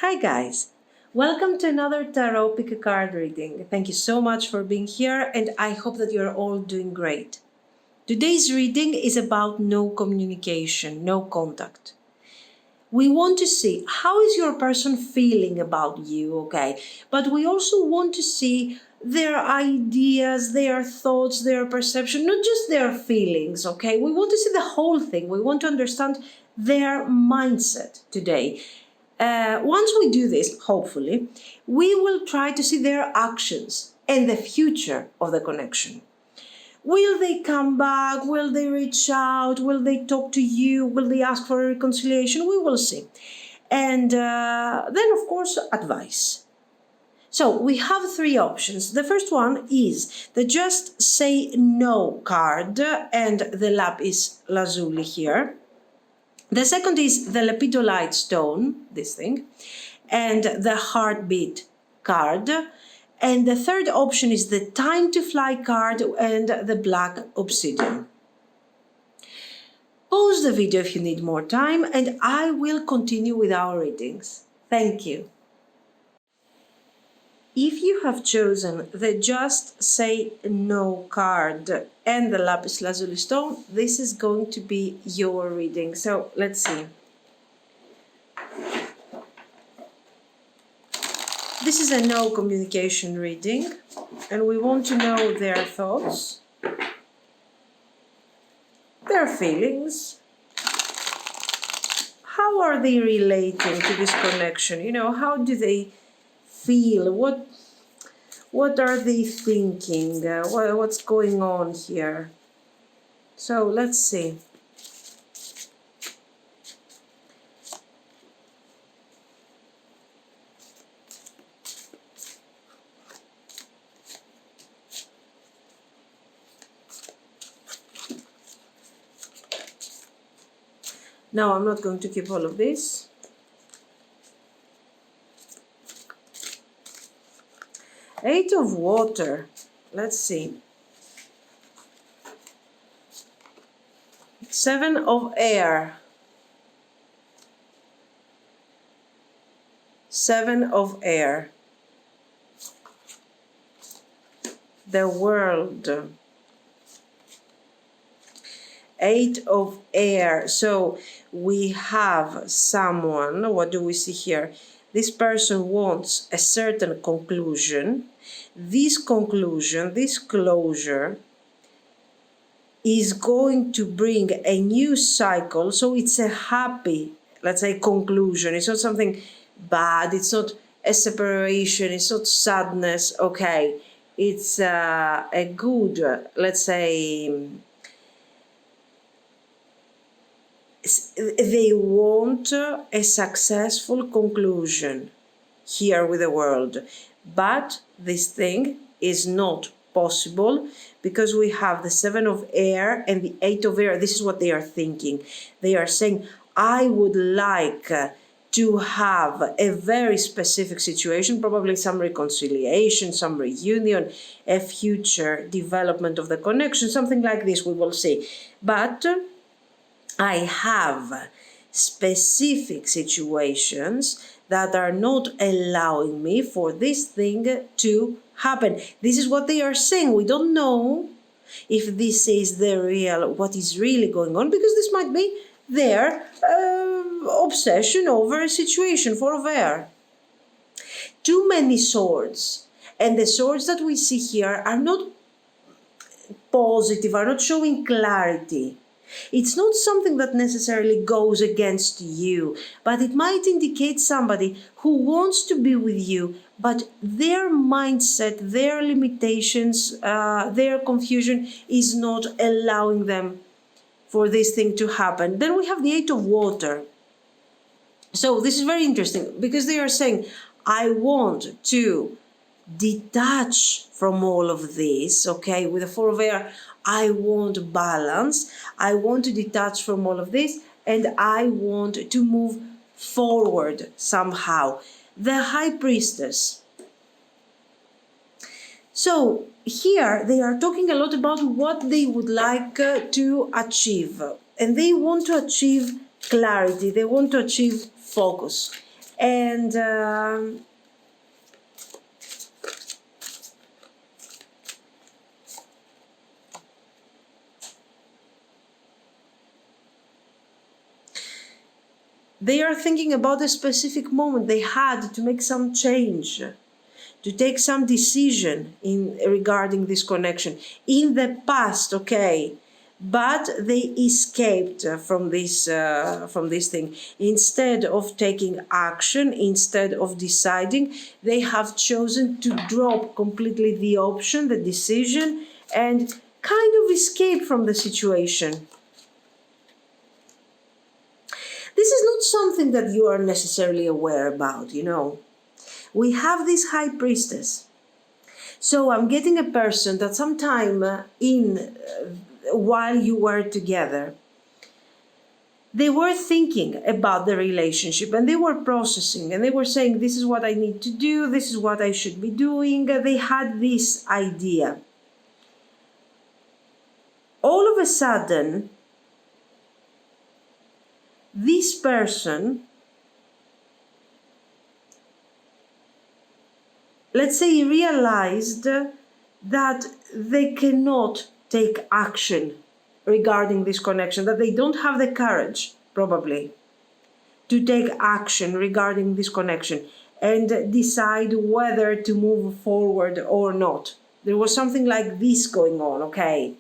Hi guys, welcome to another tarot pick a card reading. Thank you so much for being here and I hope that you're all doing great. Today's reading is about no communication, no contact. We want to see how is your person feeling about you, okay? But we also want to see their ideas, their thoughts, their perception, not just their feelings, okay? We want to see the whole thing. We want to understand their mindset today. Once we do this, hopefully, we will try to see their actions and the future of the connection. Will they come back? Will they reach out? Will they talk to you? Will they ask for a reconciliation? We will see. And then, of course, advice. So we have three options. The first one is the just say no card, and the lapis lazuli here. The second is the lepidolite stone, this thing, and the heartbeat card. And the third option is the time to fly card and the black obsidian. Pause the video if you need more time and I will continue with our readings. Thank you. If you have chosen the just say no card and the lapis lazuli stone, this is going to be your reading. So let's see. This is a no communication reading and we want to know their thoughts, their feelings. How are they relating to this connection? You know, how do they feel? What are they thinking? What's going on here? So let's see. Now I'm not going to keep all of this. Eight of water. Let's see. Seven of air. Seven of air. The world. Eight of air. So we have someone, what do we see here? This person wants a certain conclusion. This conclusion, this closure is going to bring a new cycle. So it's a happy, let's say, conclusion. It's not something bad. It's not a separation. It's not sadness. Okay. It's a good, let's say, they want a successful conclusion here with the world. But this thing is not possible because we have the seven of air and the eight of air. This is what they are thinking. They are saying, I would like to have a very specific situation, probably some reconciliation, some reunion, a future development of the connection, something like this we will see. But I have specific situations that are not allowing me for this thing to happen. This is what they are saying. We don't know if this is the real, what is really going on, because this might be their obsession over a situation, four of air. Too many swords. And the swords that we see here are not positive, are not showing clarity. It's not something that necessarily goes against you, but it might indicate somebody who wants to be with you, but their mindset, their limitations, their confusion is not allowing them for this thing to happen. Then we have the eight of water. So this is very interesting because they are saying, I want to detach from all of this, okay? With the four of air, I want balance. I want to detach from all of this and I want to move forward somehow. The High Priestess. So here they are talking a lot about what they would like to achieve. And they want to achieve clarity. They want to achieve focus. And they are thinking about a specific moment they had to make some change, to take some decision in regarding this connection in the past, okay, but they escaped from this thing. Instead of taking action, instead of deciding, they have chosen to drop completely the option, the decision, and kind of escape from the situation. This is not something that you are necessarily aware about, you know. We have this high priestess. So I'm getting a person that sometime while you were together, they were thinking about the relationship and they were processing and they were saying, this is what I need to do, this is what I should be doing. They had this idea. All of a sudden, this person, let's say, realized that they cannot take action regarding this connection, that they don't have the courage, probably, to take action regarding this connection and decide whether to move forward or not. There was something like this going on, okay?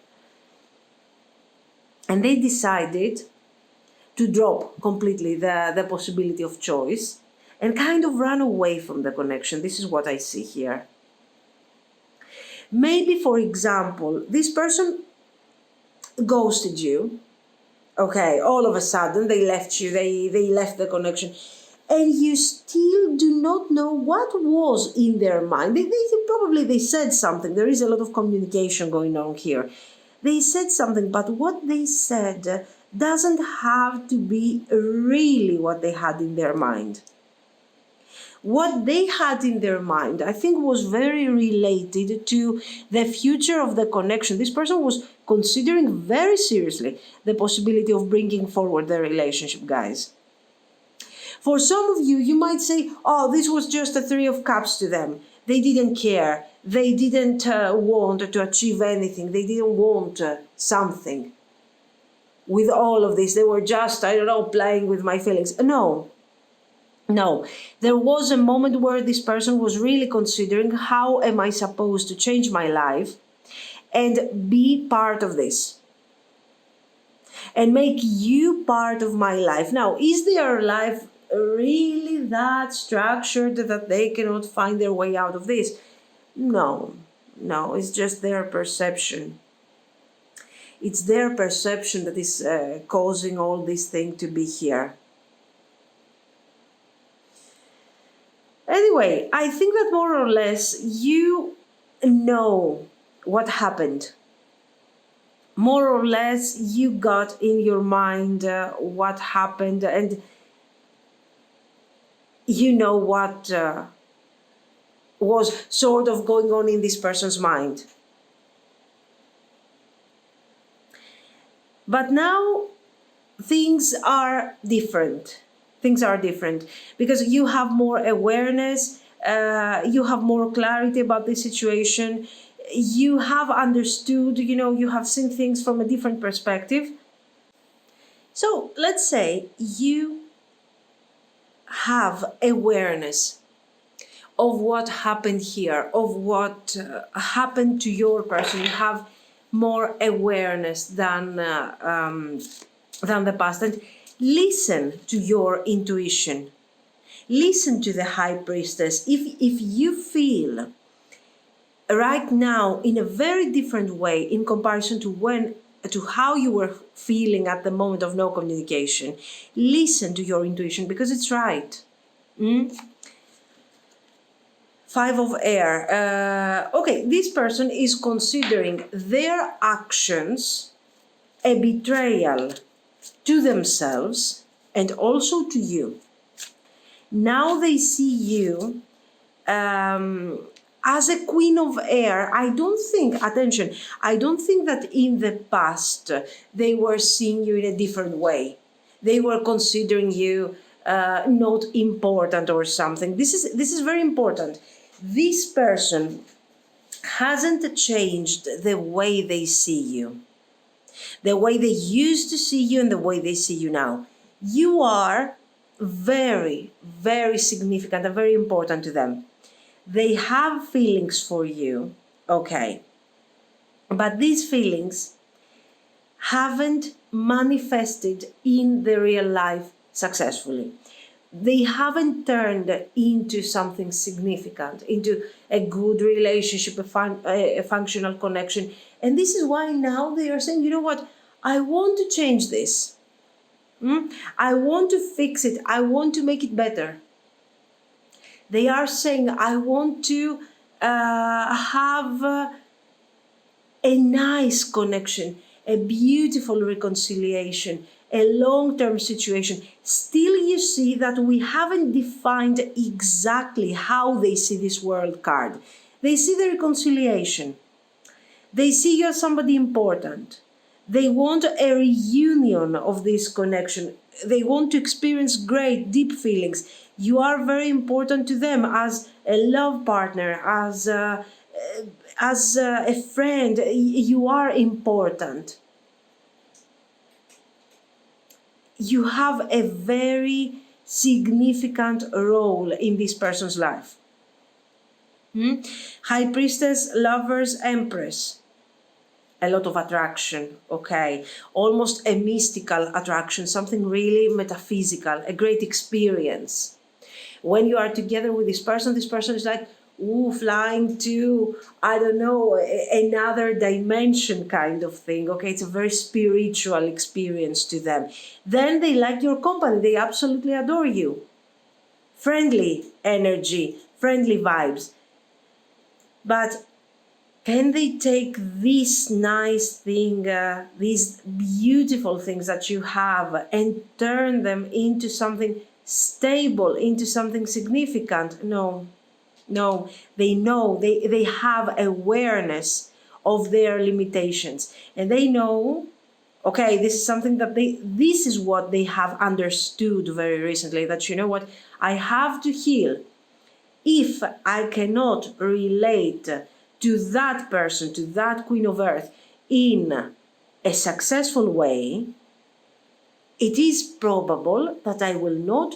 And they decided to drop completely the possibility of choice and kind of run away from the connection. This is what I see here. Maybe, for example, this person ghosted you. Okay, all of a sudden they left you, they left the connection. And you still do not know what was in their mind. They said something. There is a lot of communication going on here. They said something, but what they said doesn't have to be really what they had in their mind. What they had in their mind, I think, was very related to the future of the connection. This person was considering very seriously the possibility of bringing forward their relationship, guys. For some of you, you might say, oh, this was just a Three of Cups to them. They didn't care. They didn't want to achieve anything. They didn't want something. With all of this, they were just, I don't know, playing with my feelings. No. There was a moment where this person was really considering, how am I supposed to change my life and be part of this? And make you part of my life. Now, is their life really that structured that they cannot find their way out of this? No, it's just their perception. It's their perception that is causing all this thing to be here. Anyway, I think that more or less you know what happened. More or less you got in your mind what happened, and you know what was sort of going on in this person's mind. But now things are different. Things are different because you have more awareness, you have more clarity about the situation, you have understood, you have seen things from a different perspective. So let's say you have awareness of what happened here, of what happened to your person. You have more awareness than the past. And listen to your intuition. Listen to the High Priestess. If you feel right now in a very different way in comparison to how you were feeling at the moment of no communication, listen to your intuition because it's right. Five of Air. Okay, this person is considering their actions a betrayal to themselves and also to you. Now they see you as a Queen of Air. I don't think that in the past they were seeing you in a different way. They were considering you not important or something. This is very important. This person hasn't changed the way they see you, the way they used to see you and the way they see you now. You are very, very significant and very important to them. They have feelings for you, okay, but these feelings haven't manifested in the real life successfully. They haven't turned into something significant, into a good relationship, a functional connection. And this is why now they are saying, you know what, I want to change this. I want to fix it. I want to make it better. They are saying, I want to have a nice connection, a beautiful reconciliation, a long-term situation. Still, you see that we haven't defined exactly how they see this world card. They see the reconciliation. They see you as somebody important. They want a reunion of this connection. They want to experience great, deep feelings. You are very important to them as a love partner, as a friend. You are important. You have a very significant role in this person's life. High Priestess, Lovers, Empress. A lot of attraction, okay? Almost a mystical attraction, something really metaphysical, a great experience. When you are together with this person is like, ooh, flying to, I don't know, another dimension kind of thing, okay? It's a very spiritual experience to them. Then they like your company, they absolutely adore you. Friendly energy, friendly vibes. But can they take this nice thing, these beautiful things that you have, and turn them into something stable, into something significant? No. They know, they have awareness of their limitations. And they know, okay, this is something that this is what they have understood very recently, that you know what, I have to heal. If I cannot relate to that person, to that Queen of Earth, in a successful way, it is probable that I will not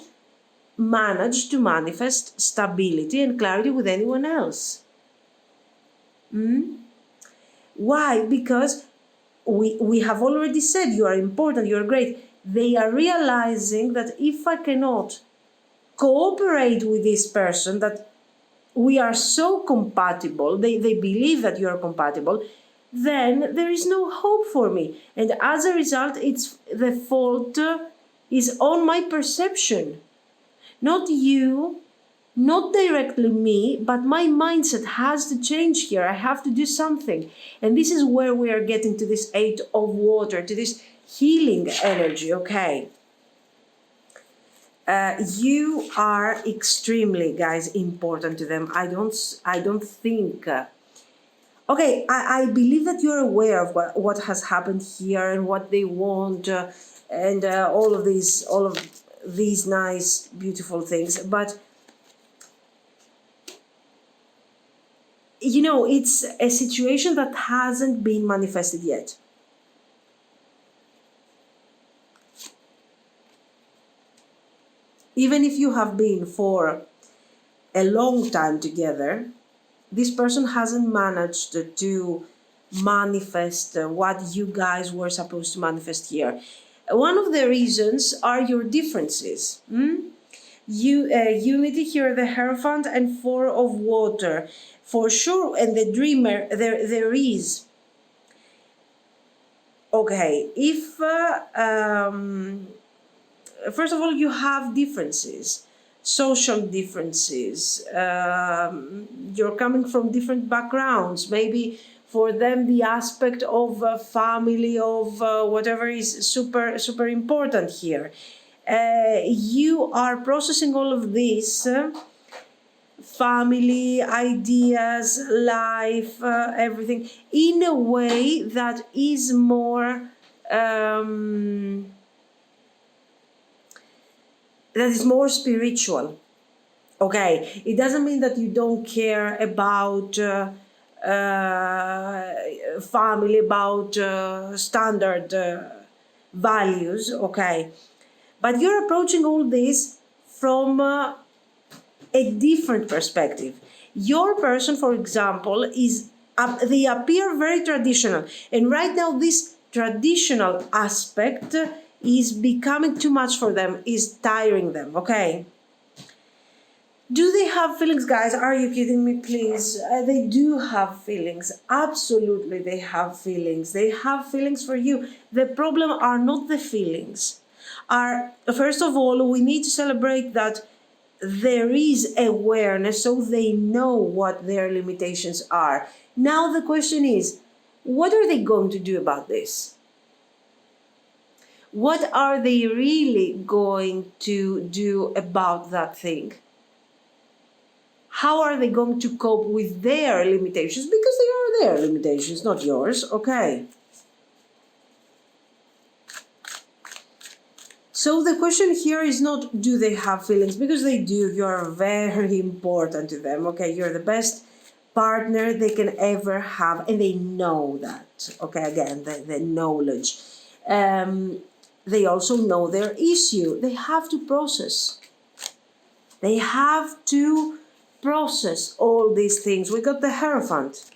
manage to manifest stability and clarity with anyone else. Why? Because we have already said you are important, you are great. They are realizing that if I cannot cooperate with this person, that we are so compatible, they believe that you are compatible, then there is no hope for me. And as a result, it's the fault is on my perception. Not you, not directly me, but my mindset has to change here. I have to do something. And this is where we are getting to this 8 of water, to this healing energy, okay? You are extremely, guys, important to them. I don't think. Okay, I believe that you're aware of what has happened here and what they want, and all of these nice, beautiful things. But you know, it's a situation that hasn't been manifested yet. Even if you have been for a long time together, this person hasn't managed to manifest what you guys were supposed to manifest here. One of the reasons are your differences. Unity here, the Hierophant and 4 of water. For sure, and the Dreamer, there is. Okay, if first of all, you have differences, social differences. You're coming from different backgrounds. Maybe for them, the aspect of family, of whatever is super, super important here. You are processing all of this, family, ideas, life, everything, in a way that is more... that is more spiritual. Okay, it doesn't mean that you don't care about family, about standard values, okay? But you're approaching all this from a different perspective. Your person, for example, is they appear very traditional, and right now this traditional aspect is becoming too much for them, is tiring them, okay? Do they have feelings, guys? Are you kidding me, please? They do have feelings. Absolutely, they have feelings. They have feelings for you. The problem are not the feelings. First of all, we need to celebrate that there is awareness, so they know what their limitations are. Now the question is, what are they going to do about this? What are they really going to do about that thing? How are they going to cope with their limitations? Because they are their limitations, not yours, okay? So the question here is not, do they have feelings? Because they do. You're very important to them, okay? You're the best partner they can ever have, and they know that, okay? Again, the knowledge. They also know their issue. They have to process. They have to process all these things. We got the Hierophant.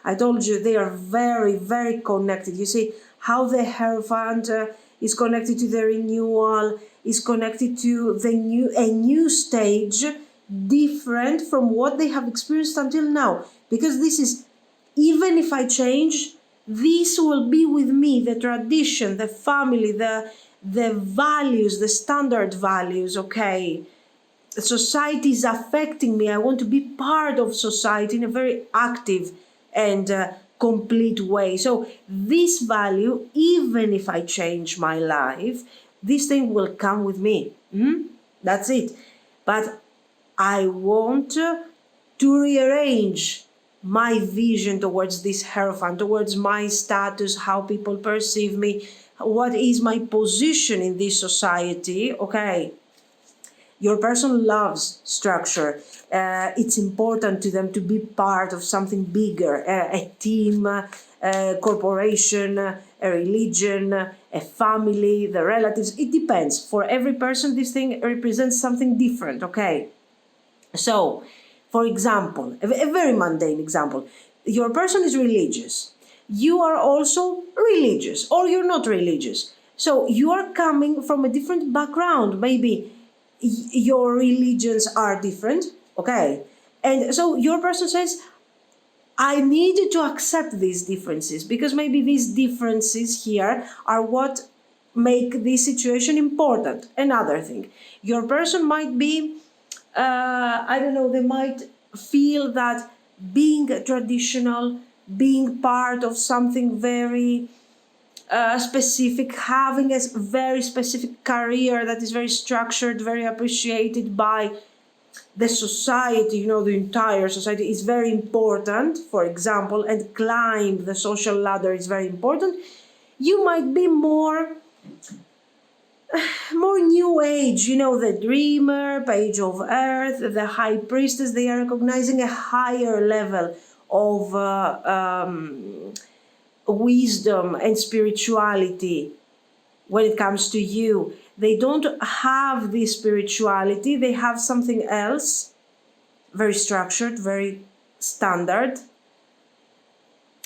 I told you they are very, very connected. You see how the Hierophant is connected to the renewal, is connected to a new stage, different from what they have experienced until now. Because this is, even if I change, this will be with me, the tradition, the family, the values, the standard values, okay? Society is affecting me. I want to be part of society in a very active and complete way. So this value, even if I change my life, this thing will come with me. That's it. But I want to rearrange my vision towards this Hierophant, towards my status, how people perceive me, what is my position in this society, okay? Your person loves structure. It's important to them to be part of something bigger, a team, a corporation, a religion, a family, the relatives. It depends. For every person, this thing represents something different, okay? So, for example, a very mundane example, your person is religious. You are also religious, or you're not religious. So you are coming from a different background. Maybe your religions are different, okay? And so your person says, I need to accept these differences because maybe these differences here are what make this situation important. Another thing, your person might be, I don't know, they might feel that being traditional, being part of something very specific, having a very specific career that is very structured, very appreciated by the society, the entire society is very important, for example, and climb the social ladder is very important. You might be more new age, the dreamer, page of earth, the high priestess. They are recognizing a higher level of wisdom and spirituality when it comes to you. They don't have this spirituality, they have something else, very structured, very standard,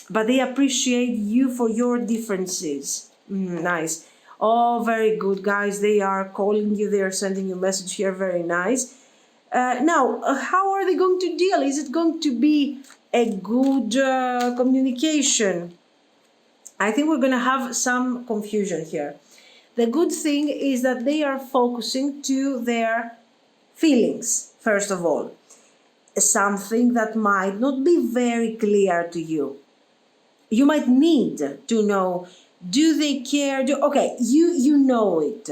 but they appreciate you for your differences. Nice. Oh, very good, guys. They are calling you, they are sending you a message here, very nice. Now, how are they going to deal? Is it going to be a good communication? I think we're going to have some confusion here. The good thing is that they are focusing to their feelings, first of all. Something that might not be very clear to you. You might need to know, do they care? Okay, you know it.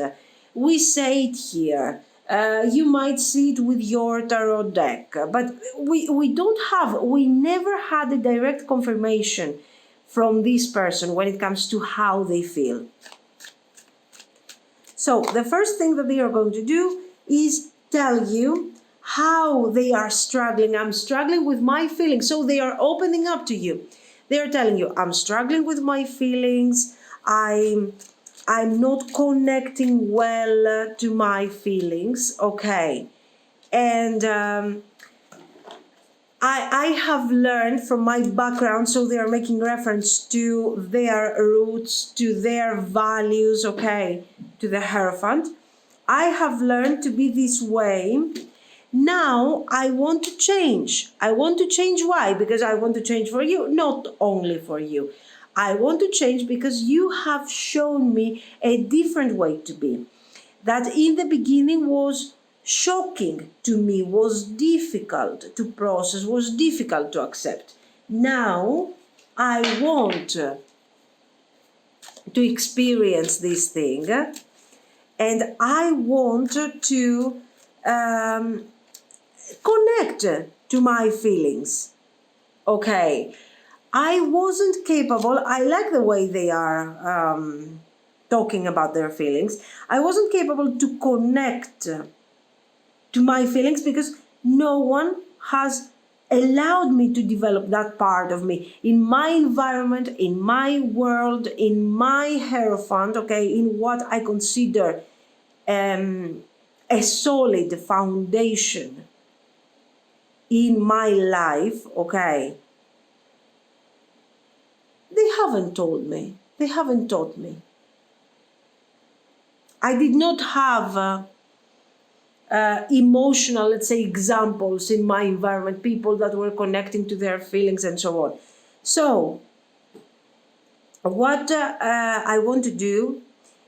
We say it here. You might see it with your tarot deck, but we never had a direct confirmation from this person when it comes to how they feel. So the first thing that they are going to do is tell you how they are struggling. I'm struggling with my feelings. So they are opening up to you. They are telling you, I'm struggling with my feelings. I'm not connecting well to my feelings. Okay. And I have learned from my background, so they are making reference to their roots, to their values, okay, to the Hierophant. I have learned to be this way. Now I want to change. I want to change. Why? Because I want to change for you, not only for you. I want to change because you have shown me a different way to be. That in the beginning was shocking to me, was difficult to process, was difficult to accept. Now I want to experience this thing, and I want to connect to my feelings. Okay, I wasn't capable. I like the way they are talking about their feelings. I wasn't capable to connect to my feelings because no one has allowed me to develop that part of me in my environment, in my world, in my Hierophant, okay, in what I consider a solid foundation in my life, okay. They haven't told me. They haven't taught me. I did not have emotional, let's say, examples in my environment, people that were connecting to their feelings and so on. So, what I want to do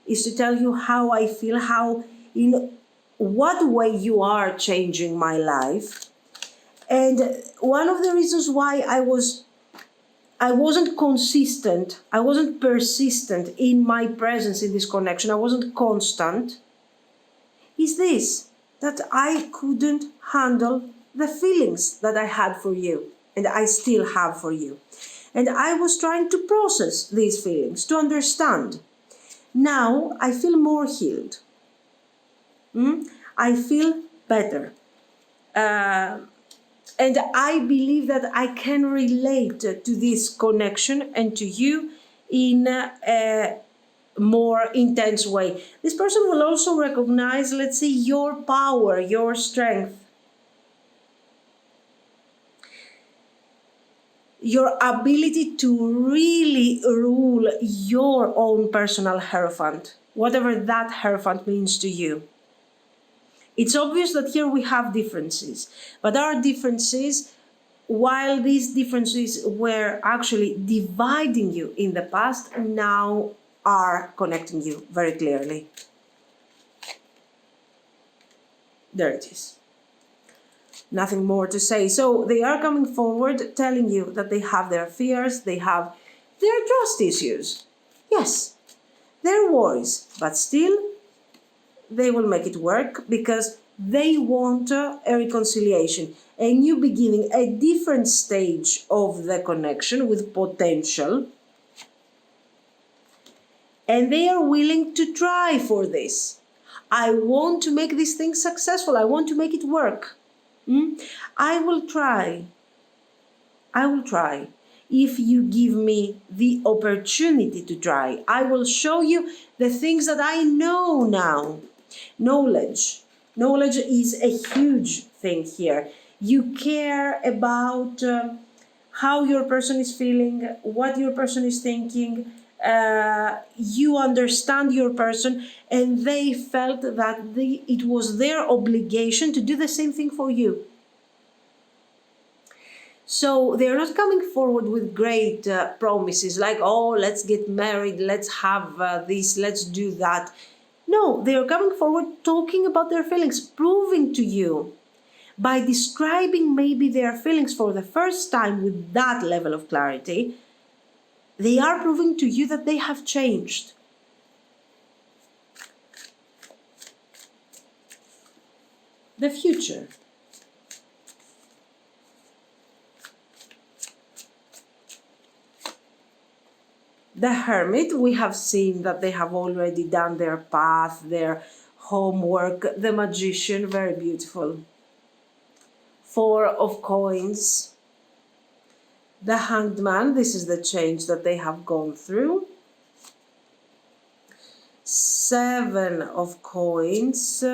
is to tell you how I feel, how, in what way you are changing my life. And one of the reasons why I wasn't consistent, I wasn't persistent in my presence in this connection, I wasn't constant, is this, that I couldn't handle the feelings that I had for you and I still have for you. And I was trying to process these feelings, to understand. Now I feel more healed. I feel better. And I believe that I can relate to this connection and to you in a more intense way. This person will also recognize, let's say, your power, your strength, your ability to really rule your own personal Hierophant, whatever that Hierophant means to you. It's obvious that here we have differences, but our differences, while these differences were actually dividing you in the past, now are connecting you very clearly. There it is. Nothing more to say. So they are coming forward telling you that they have their fears, they have their trust issues. Yes, their worries, but still they will make it work because they want a reconciliation, a new beginning, a different stage of the connection with potential. And they are willing to try for this. I want to make this thing successful. I want to make it work. I will try. I will try. If you give me the opportunity to try, I will show you the things that I know now. Knowledge. Knowledge is a huge thing here. You care about how your person is feeling, what your person is thinking. You understand your person, and they felt that it was their obligation to do the same thing for you. So they're not coming forward with great promises like, oh, let's get married, let's have this, let's do that. No, they are coming forward talking about their feelings, proving to you by describing maybe their feelings for the first time with that level of clarity. They are proving to you that they have changed. The future. The Hermit, we have seen that they have already done their path, their homework, the Magician, very beautiful. Four of Coins, the Hanged Man, this is the change that they have gone through. Seven of Coins,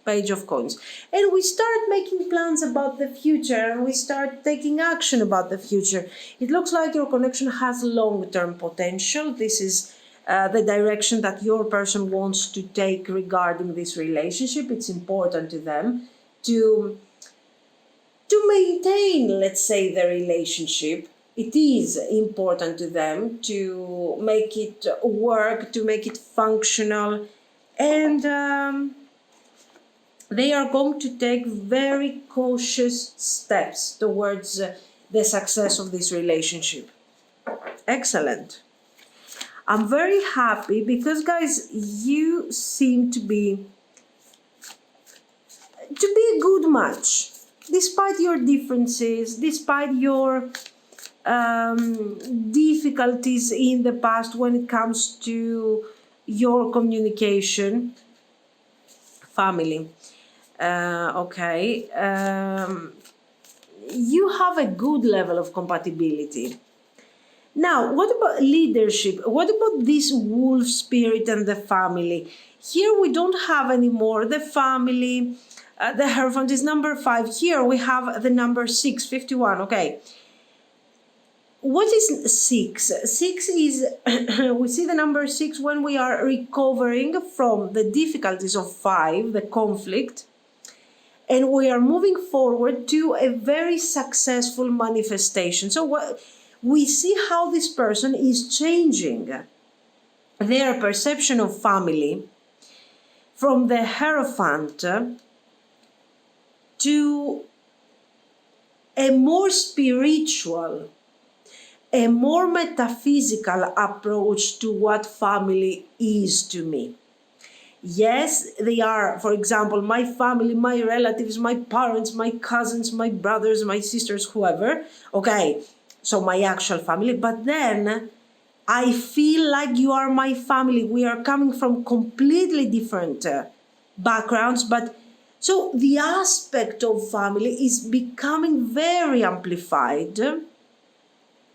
Page of Coins. And we start making plans about the future, and we start taking action about the future. It looks like your connection has long-term potential. This is the direction that your person wants to take regarding this relationship. It's important to them to maintain, let's say, the relationship. It is important to them to make it work, to make it functional, and they are going to take very cautious steps towards the success of this relationship. Excellent. I'm very happy because, guys, you seem to be a good match. Despite your differences, despite your difficulties in the past when it comes to your communication, family, you have a good level of compatibility. Now, what about leadership? What about this wolf spirit and the family? Here we don't have anymore the family. The Hierophant is number 5. Here we have the number 6, 51. Okay. What is 6? 6 is, we see the number 6 when we are recovering from the difficulties of 5, the conflict, and we are moving forward to a very successful manifestation. So what we see how this person is changing their perception of family from the Hierophant to a more spiritual, a more metaphysical approach to what family is to me. Yes, they are, for example, my family, my relatives, my parents, my cousins, my brothers, my sisters, whoever. Okay, so my actual family. But then I feel like you are my family. We are coming from completely different backgrounds, but so the aspect of family is becoming very amplified.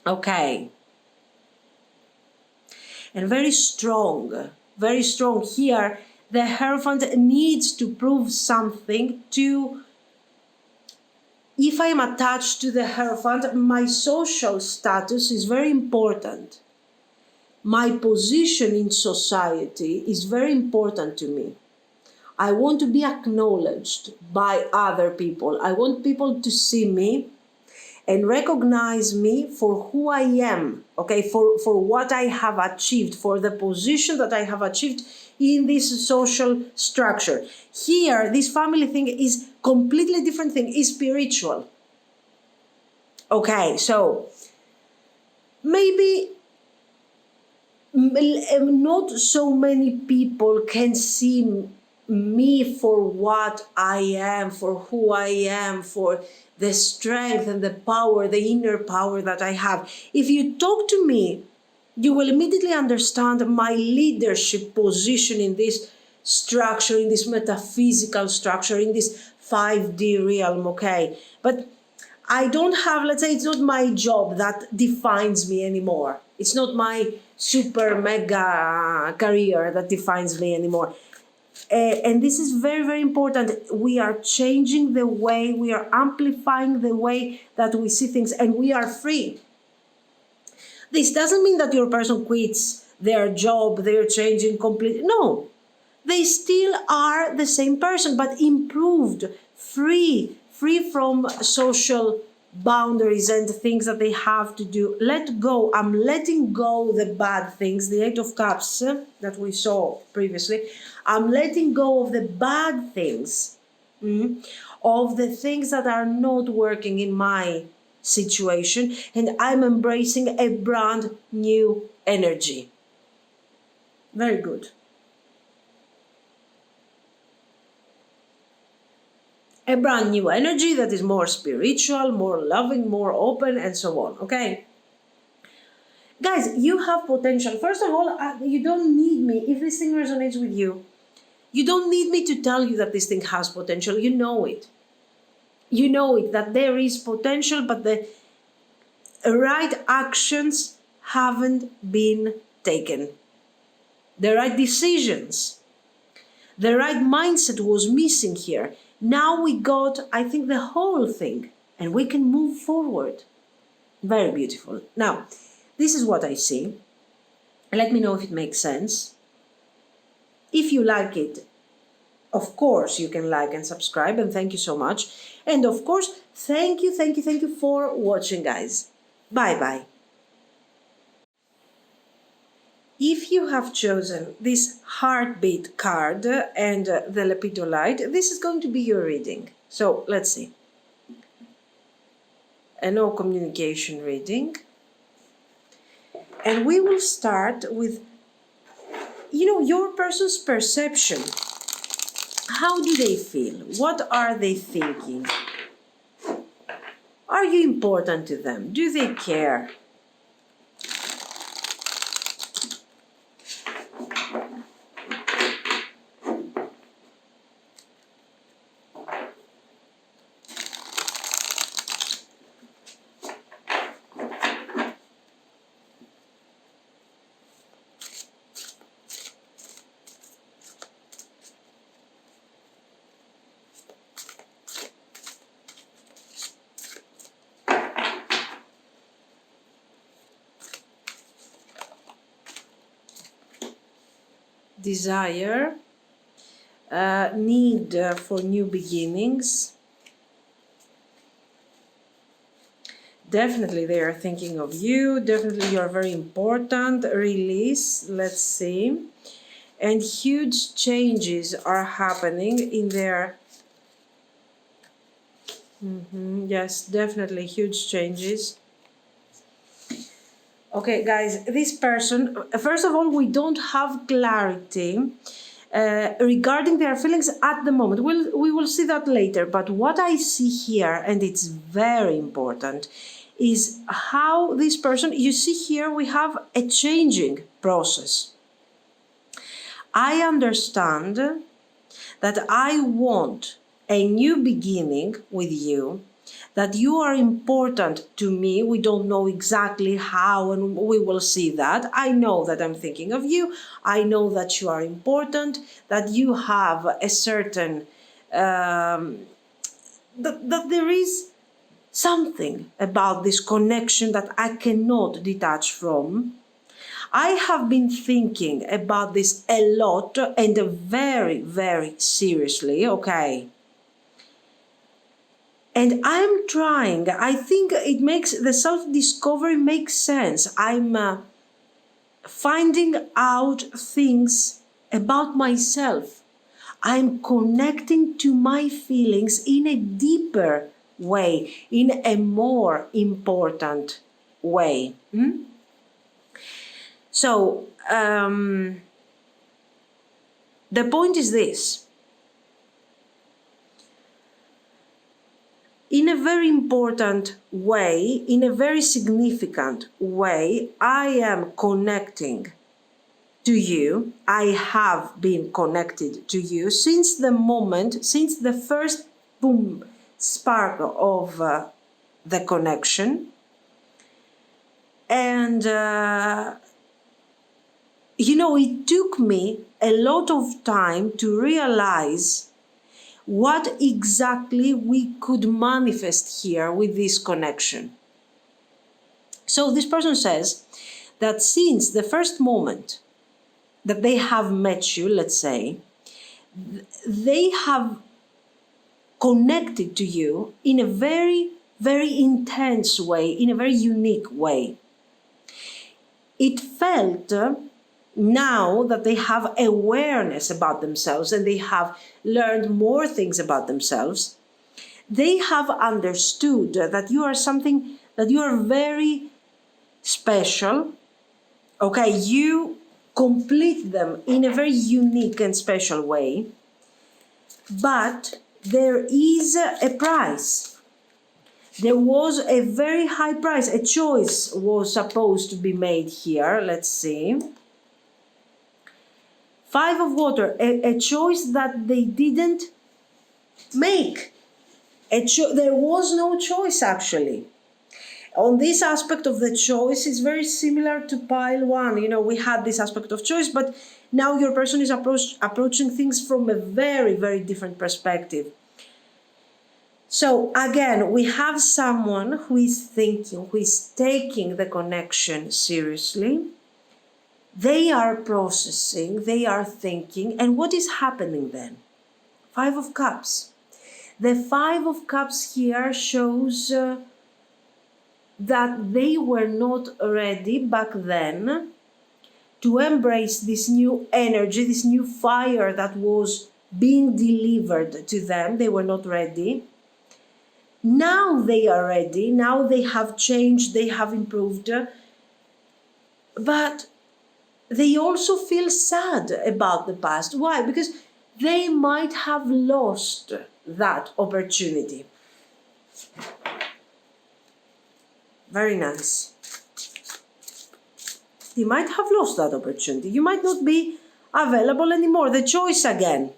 Okay. And very strong. Very strong. Here, the Hierophant needs to prove something to... If I am attached to the Hierophant, my social status is very important. My position in society is very important to me. I want to be acknowledged by other people. I want people to see me and recognize me for who I am, okay, for what I have achieved, for the position that I have achieved in this social structure. Here, this family thing is completely different thing, is spiritual. Okay, so maybe not so many people can see me for what I am, for who I am, for the strength and the power, the inner power that I have. If you talk to me, you will immediately understand my leadership position in this structure, in this metaphysical structure, in this 5D realm, okay? But I don't have, let's say, it's not my job that defines me anymore. It's not my super mega career that defines me anymore. And this is very, very important. We are changing the way, we are amplifying the way that we see things, and we are free. This doesn't mean that your person quits their job, they're changing completely. No, they still are the same person, but improved, free from social boundaries and things that they have to do. Let go. I'm letting go the bad things, the 8 of Cups that we saw previously. I'm letting go of the bad things, of the things that are not working in my situation, and I'm embracing a brand new energy. Very good. A brand new energy that is more spiritual, more loving, more open, and so on. Okay? Guys, you have potential. First of all, you don't need me. If this thing resonates with you, You don't need me to tell you that this thing has potential. You know it. You know it, that there is potential, but the right actions haven't been taken. The right decisions, the right mindset was missing here. Now we got, I think, the whole thing, and we can move forward. Very beautiful. Now, this is what I see. Let me know if it makes sense. If you like it, of course, you can like and subscribe, and thank you so much. And of course, thank you for watching, guys. Bye-bye. If you have chosen this heartbeat card and the lepidolite, this is going to be your reading. So let's see. A no communication reading. And we will start with, your person's perception. How do they feel? What are they thinking? Are you important to them? Do they care? Desire, need for new beginnings. Definitely they are thinking of you. Definitely you are very important. Release, let's see. And huge changes are happening in their... Yes, definitely huge changes. Okay, guys, this person, first of all, we don't have clarity regarding their feelings at the moment. We will see that later. But what I see here, and it's very important, is how this person, you see here, we have a changing process. I understand that I want a new beginning with you, that you are important to me. We don't know exactly how, and we will see that. I know that I'm thinking of you. I know that you are important, that you have a certain... that there is something about this connection that I cannot detach from. I have been thinking about this a lot and very, very seriously, okay? And I'm trying, I think it makes, the self-discovery makes sense. I'm finding out things about myself. I'm connecting to my feelings in a deeper way, in a more important way. So, the point is this. In a very important way, in a very significant way, I am connecting to you. I have been connected to you since the moment, since the first boom, spark of the connection. And, it took me a lot of time to realize what exactly we could manifest here with this connection. So this person says that since the first moment that they have met you, let's say, they have connected to you in a very, very intense way, in a very unique way. It felt... now that they have awareness about themselves and they have learned more things about themselves, they have understood that you are something, that you are very special. Okay, you complete them in a very unique and special way, but there is a price. There was a very high price. A choice was supposed to be made here. Let's see. Five of Water, a choice that they didn't make. There was no choice, actually. On this aspect of the choice, it's very similar to pile one. You know, we had this aspect of choice, but now your person is approaching things from a very, very different perspective. So again, we have someone who is thinking, who is taking the connection seriously. They are processing, they are thinking, and what is happening then? Five of Cups. The Five of Cups here shows that they were not ready back then to embrace this new energy, this new fire that was being delivered to them. They were not ready. Now they are ready. Now they have changed, they have improved. But they also feel sad about the past. Why? Because they might have lost that opportunity. Very nice. You might have lost that opportunity. You might not be available anymore. The choice again.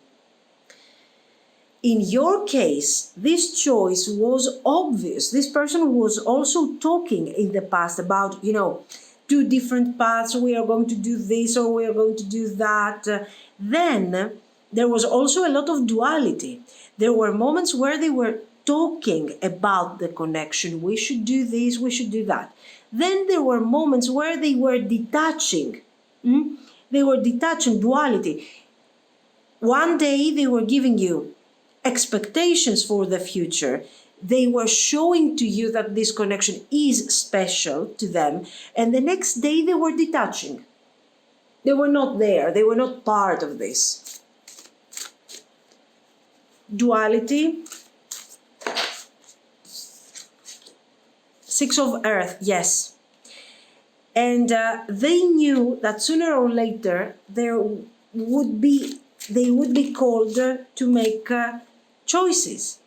In your case, this choice was obvious. This person was also talking in the past about, you know, two different paths. We are going to do this or we are going to do that. Then there was also a lot of duality. There were moments where they were talking about the connection. We should do this, we should do that. Then there were moments where they were detaching. They were detaching, duality. One day they were giving you expectations for the future. They were showing to you that this connection is special to them. And the next day they were detaching. They were not there. They were not part of this. Duality. Six of Earth, yes. And they knew that sooner or later they would be called to make choices,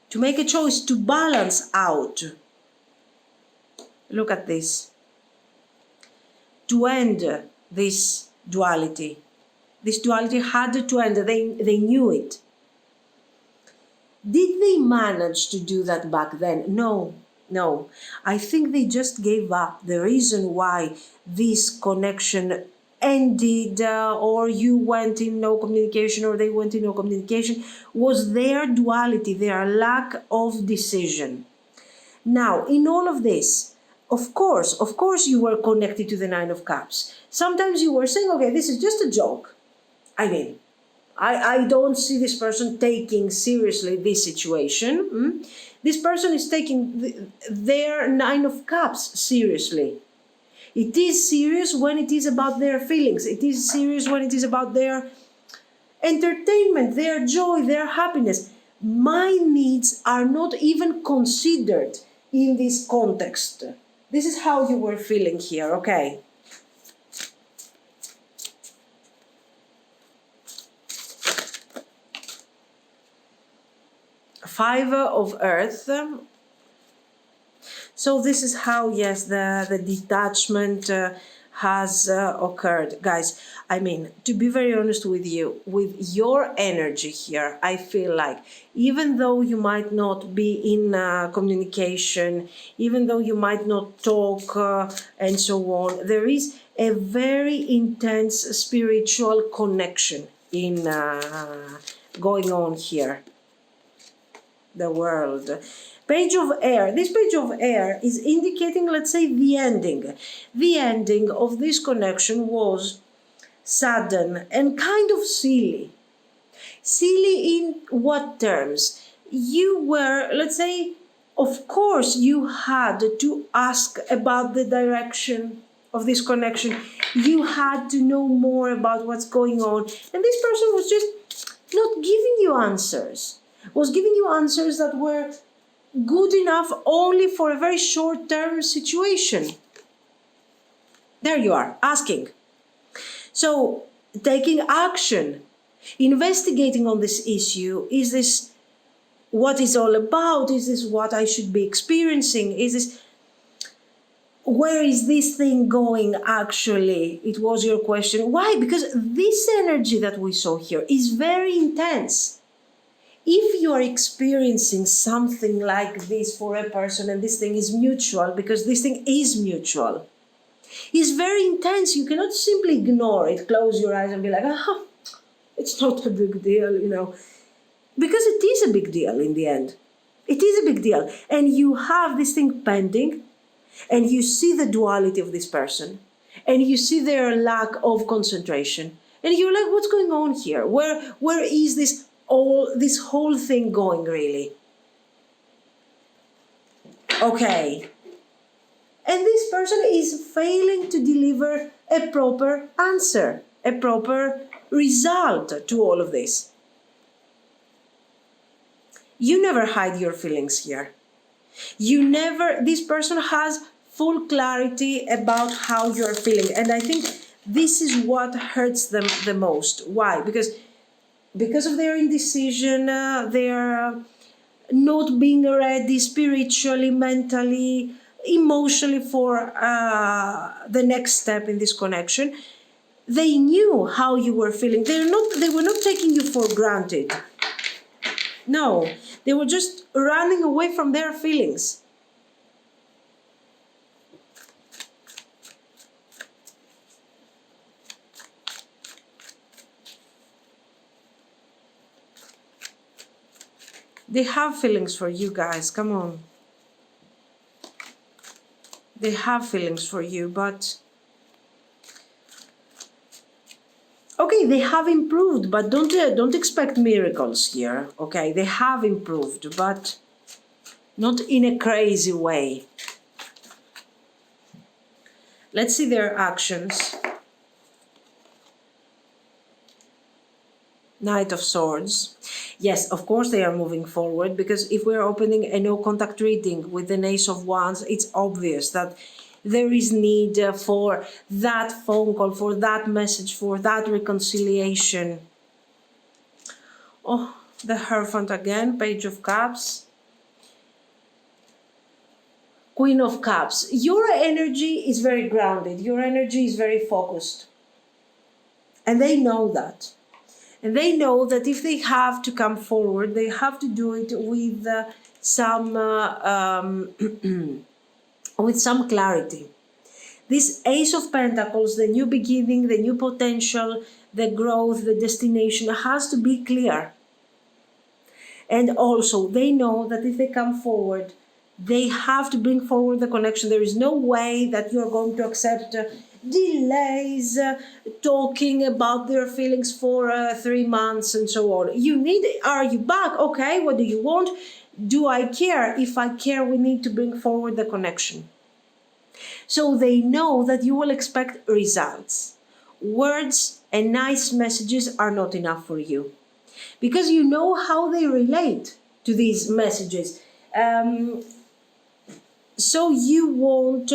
to make a choice, to balance out. Look at this. To end this duality. This duality had to end. They knew it. Did they manage to do that back then? No. I think they just gave up. The reason why this connection ended or you went in no communication or they went in no communication was their duality, their lack of decision. Now, in all of this, of course you were connected to the Nine of Cups. Sometimes you were saying, okay, this is just a joke. I mean, I don't see this person taking seriously this situation. This person is taking their Nine of Cups seriously. It is serious when it is about their feelings. It is serious when it is about their entertainment, their joy, their happiness. My needs are not even considered in this context. This is how you were feeling here, okay? Five of Earth. So this is how, yes, the detachment has occurred. Guys, I mean, to be very honest with you, with your energy here, I feel like even though you might not be in communication, even though you might not talk and so on, there is a very intense spiritual connection in going on here. The world. Page of Air. This Page of Air is indicating, let's say, the ending. The ending of this connection was sudden and kind of silly. Silly in what terms? You were, let's say, of course you had to ask about the direction of this connection. You had to know more about what's going on. And this person was just not giving you answers. Was giving you answers that were good enough only for a very short-term situation. There you are, asking. So, taking action, investigating on this issue. Is this what it's all about? Is this what I should be experiencing? Is this... Where is this thing going actually? It was your question. Why? Because this energy that we saw here is very intense. If you are experiencing something like this for a person and this thing is mutual, because this thing is mutual, it's very intense. You cannot simply ignore it, close your eyes and be like, oh, it's not a big deal, because it is a big deal in the end. It is a big deal. And you have this thing pending, and you see the duality of this person, and you see their lack of concentration, and you're like, what's going on here? Where is this whole thing going really? Okay. And this person is failing to deliver a proper answer, a proper result to all of this. You never hide your feelings here. This person has full clarity about how you're feeling. And I think this is what hurts them the most. Why? Because of their indecision, their not being ready spiritually, mentally, emotionally for the next step in this connection. They knew how you were feeling. They were not taking you for granted. No, they were just running away from their feelings. They have feelings for you guys, come on. They have feelings for you, but... Okay, they have improved, but don't expect miracles here, okay? They have improved, but not in a crazy way. Let's see their actions. Knight of Swords. Yes, of course they are moving forward, because if we're opening a no-contact reading with an Ace of Wands, it's obvious that there is need for that phone call, for that message, for that reconciliation. Oh, the Hierophant again, Page of Cups. Queen of Cups. Your energy is very grounded. Your energy is very focused. And they know that. And they know that if they have to come forward, they have to do it with some with some clarity. This Ace of Pentacles, the new beginning, the new potential, the growth, the destination has to be clear. And also, they know that if they come forward, they have to bring forward the connection. There is no way that you're going to accept delays, talking about their feelings for 3 months and so on. Are you back? Okay, what do you want? Do I care? If I care, we need to bring forward the connection. So they know that you will expect results. Words and nice messages are not enough for you, because you know how they relate to these messages. So you want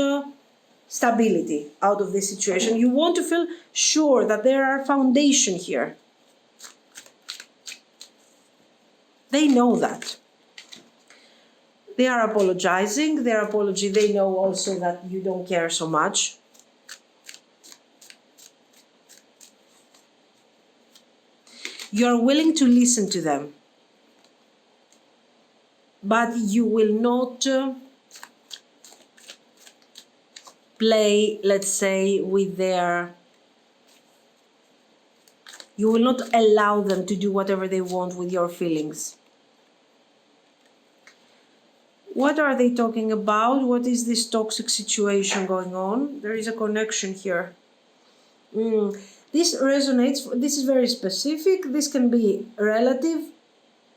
stability out of this situation. You want to feel sure that there are foundation here. They know that. They are apologizing. Their apology, they know also that you don't care so much. You are willing to listen to them, but you will not play, let's say, with their... You will not allow them to do whatever they want with your feelings. What are they talking about? What is this toxic situation going on? There is a connection here. This resonates. This is very specific. This can be relative,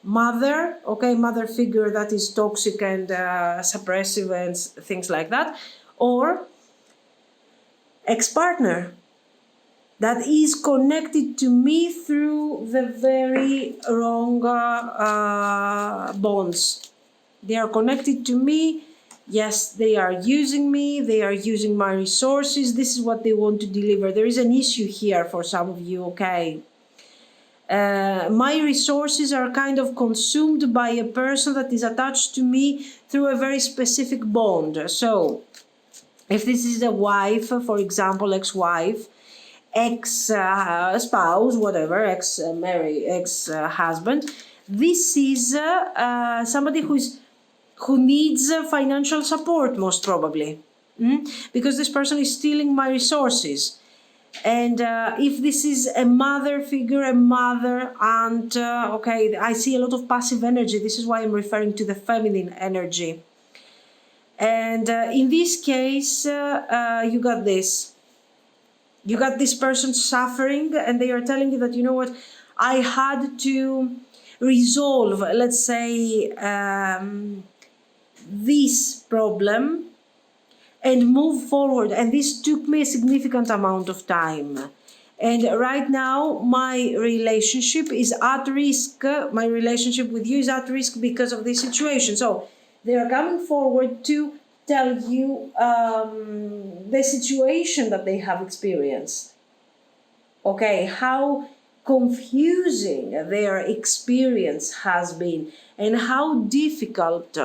mother, okay, mother figure that is toxic and suppressive and things like that, or ex-partner that is connected to me through the very wrong bonds. They are connected to me. Yes, they are using me. They are using my resources. This is what they want to deliver. There is an issue here for some of you, okay? My resources are kind of consumed by a person that is attached to me through a very specific bond. So If this is a wife, for example, ex-wife, ex-spouse, whatever, ex-husband, this is somebody who needs financial support, most probably, because this person is stealing my resources. And if this is a mother figure, a mother, aunt, okay, I see a lot of passive energy. This is why I'm referring to the feminine energy. And in this case, you got this. You got this person suffering, and they are telling you that, you know what, I had to resolve, let's say, this problem and move forward. And this took me a significant amount of time. And right now, my relationship is at risk. My relationship with you is at risk because of this situation. So they are coming forward to tell you the situation that they have experienced. Okay, how confusing their experience has been and how difficult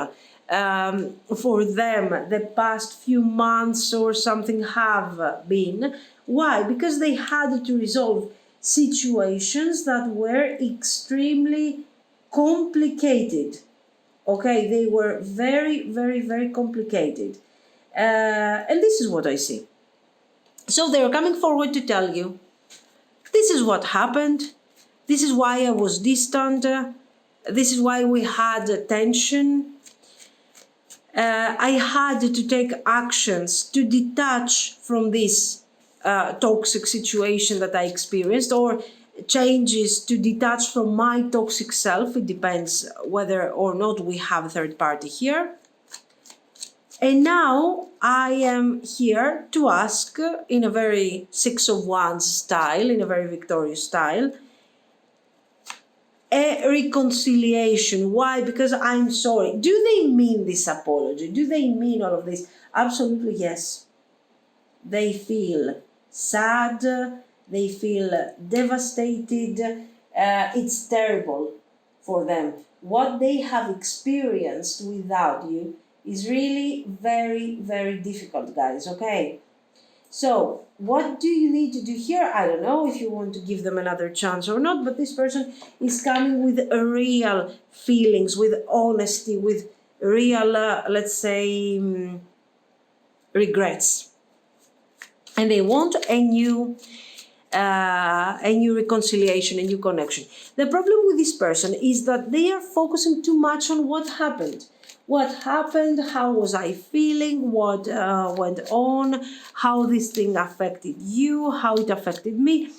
for them the past few months or something have been. Why? Because they had to resolve situations that were extremely complicated. Okay, they were very, very, very complicated. And this is what I see. So they're coming forward to tell you, this is what happened. This is why I was distant. This is why we had tension. I had to take actions to detach from this toxic situation that I experienced, or changes to detach from my toxic self. It depends whether or not we have a third party here. And now I am here to ask, in a very Six of Wands style, in a very victorious style, a reconciliation. Why? Because I'm sorry. Do they mean this apology? Do they mean all of this? Absolutely yes. They feel sad. They feel devastated. It's terrible for them. What they have experienced without you is really very, very difficult, guys, okay? So, what do you need to do here? I don't know if you want to give them another chance or not, but this person is coming with real feelings, with honesty, with real, let's say, regrets. And they want a new reconciliation, a new connection. The problem with this person is that they are focusing too much on what happened. What happened? How was I feeling? What went on? How this thing affected you? How it affected me?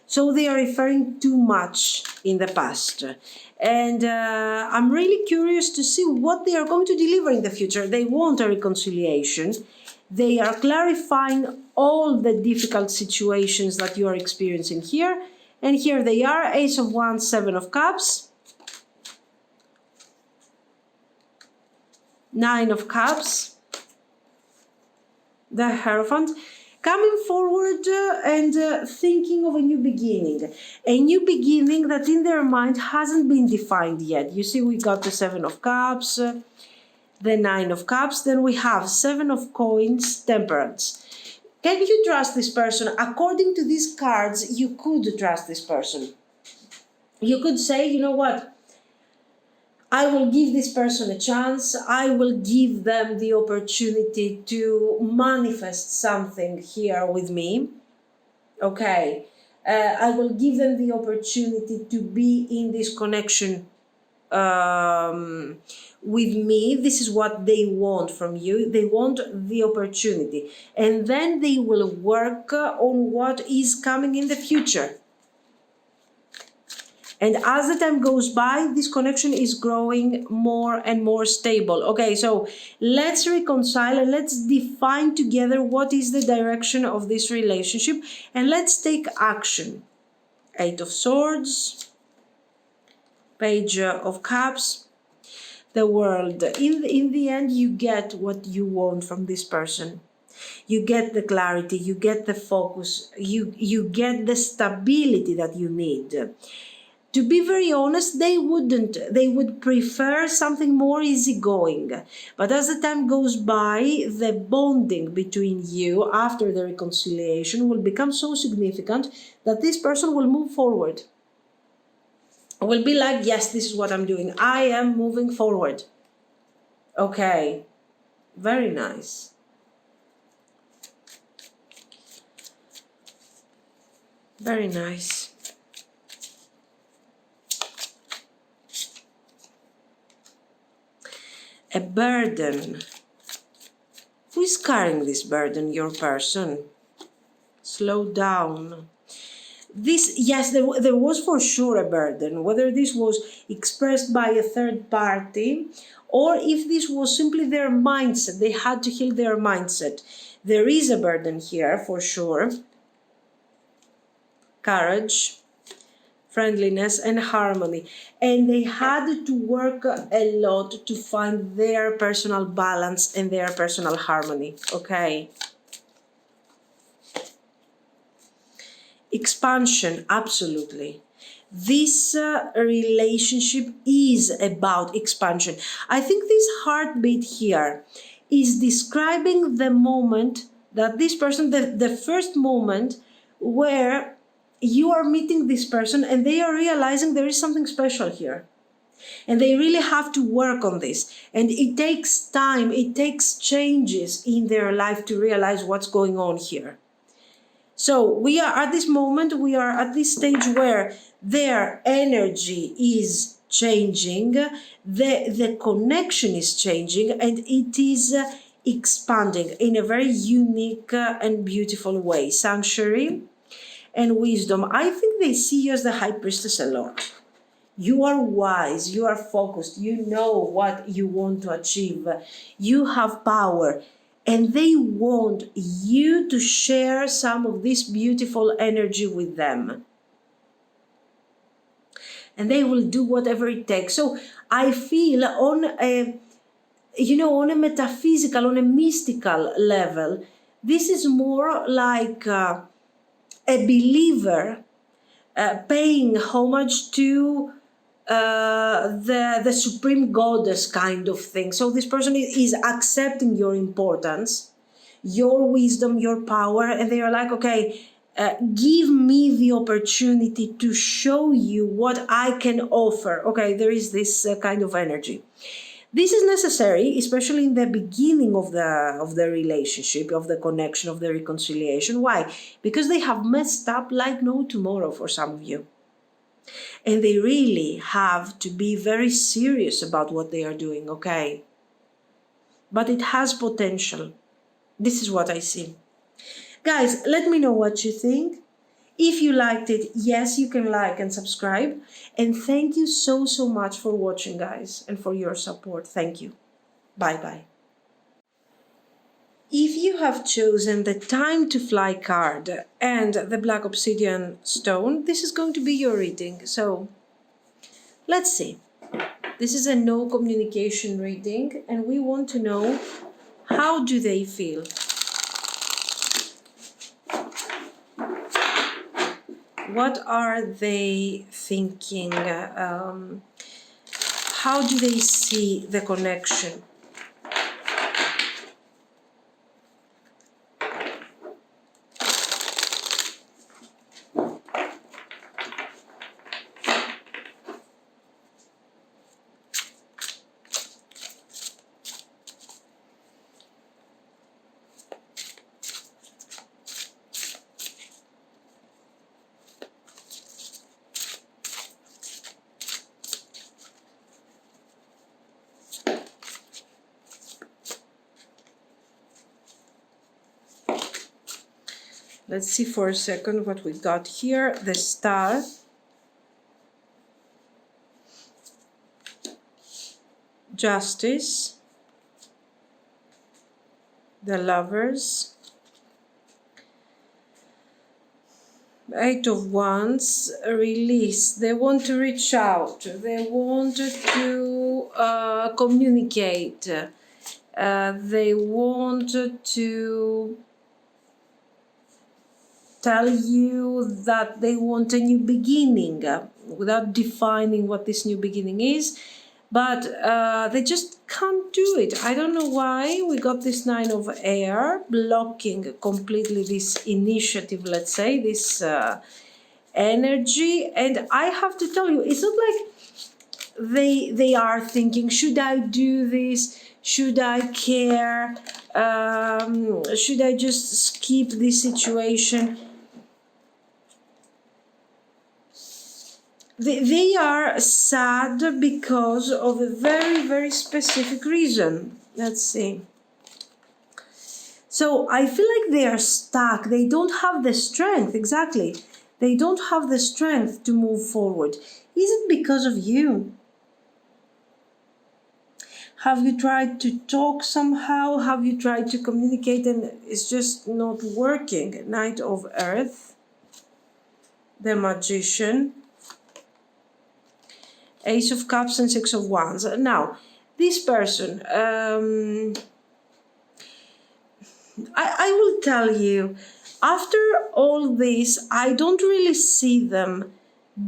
So they are referring too much in the past. And I'm really curious to see what they are going to deliver in the future. They want a reconciliation. They are clarifying all the difficult situations that you are experiencing here. And here they are, Ace of Wands, Seven of Cups, Nine of Cups, the Hierophant, coming forward and thinking of a new beginning. A new beginning that in their mind hasn't been defined yet. You see, we got the Seven of Cups, the Nine of Cups, then we have Seven of Coins, Temperance. Can you trust this person? According to these cards, you could trust this person. You could say, you know what? I will give this person a chance. I will give them the opportunity to manifest something here with me. Okay. I will give them the opportunity to be in this connection with me. This is what they want from you. They want the opportunity. And then they will work on what is coming in the future. And as the time goes by, this connection is growing more and more stable. Okay, so let's reconcile and let's define together what is the direction of this relationship. And let's take action. Eight of Swords, Page of Cups, the World. In the end, you get what you want from this person. You get the clarity, you get the focus, you get the stability that you need. To be very honest, they wouldn't. They would prefer something more easygoing. But as the time goes by, the bonding between you after the reconciliation will become so significant that this person will move forward. Will be like, yes, this is what I'm doing. I am moving forward. Okay, very nice. Very nice. A burden. Who is carrying this burden? Your person. Slow down. This, yes, there was for sure a burden, whether this was expressed by a third party or if this was simply their mindset. They had to heal their mindset. There is a burden here for sure. Courage, friendliness, and harmony. And they had to work a lot to find their personal balance and their personal harmony. Okay. Expansion, absolutely. This relationship is about expansion. I think this heartbeat here is describing the moment that this person, the first moment where you are meeting this person and they are realizing there is something special here. And they really have to work on this. And it takes time, it takes changes in their life to realize what's going on here. So we are at this moment, we are at this stage where their energy is changing, the connection is changing, and it is expanding in a very unique and beautiful way. Sanctuary and wisdom. I think they see you as the high priestess a lot. You are wise, you are focused, you know what you want to achieve, you have power. And they want you to share some of this beautiful energy with them. And they will do whatever it takes. So I feel on a, on a metaphysical, on a mystical level, this is more like a believer paying homage to the supreme goddess kind of thing. So this person is accepting your importance, your wisdom, your power, and they are like, okay, give me the opportunity to show you what I can offer. Okay, there is this kind of energy. This is necessary, especially in the beginning of the relationship, of the connection, of the reconciliation. Why? Because they have messed up like no tomorrow for some of you. And they really have to be very serious about what they are doing, okay? But it has potential. This is what I see. Guys, let me know what you think. If you liked it, yes, you can like and subscribe. And thank you so, so much for watching, guys, and for your support. Thank you. Bye-bye. If you have chosen the Time to Fly card and the Black Obsidian Stone, this is going to be your reading. So, let's see. This is a no communication reading, and we want to know, how do they feel? What are they thinking? How do they see the connection? Let's see for a second what we got here. The Star, Justice, the Lovers, Eight of Wands, Release. They want to reach out. They want to communicate. They want to tell you that they want a new beginning without defining what this new beginning is, but they just can't do it. I don't know why we got this Nine of Air blocking completely this initiative, let's say, this energy. And I have to tell you, it's not like they are thinking, should I do this? Should I care? Should I just skip this situation? They are sad because of a very, very specific reason. Let's see. So I feel like they are stuck. They don't have the strength, exactly. They don't have the strength to move forward. Is it because of you? Have you tried to talk somehow? Have you tried to communicate and it's just not working? Knight of Earth, the Magician, Ace of Cups and Six of Wands. Now, this person, I will tell you, after all this, I don't really see them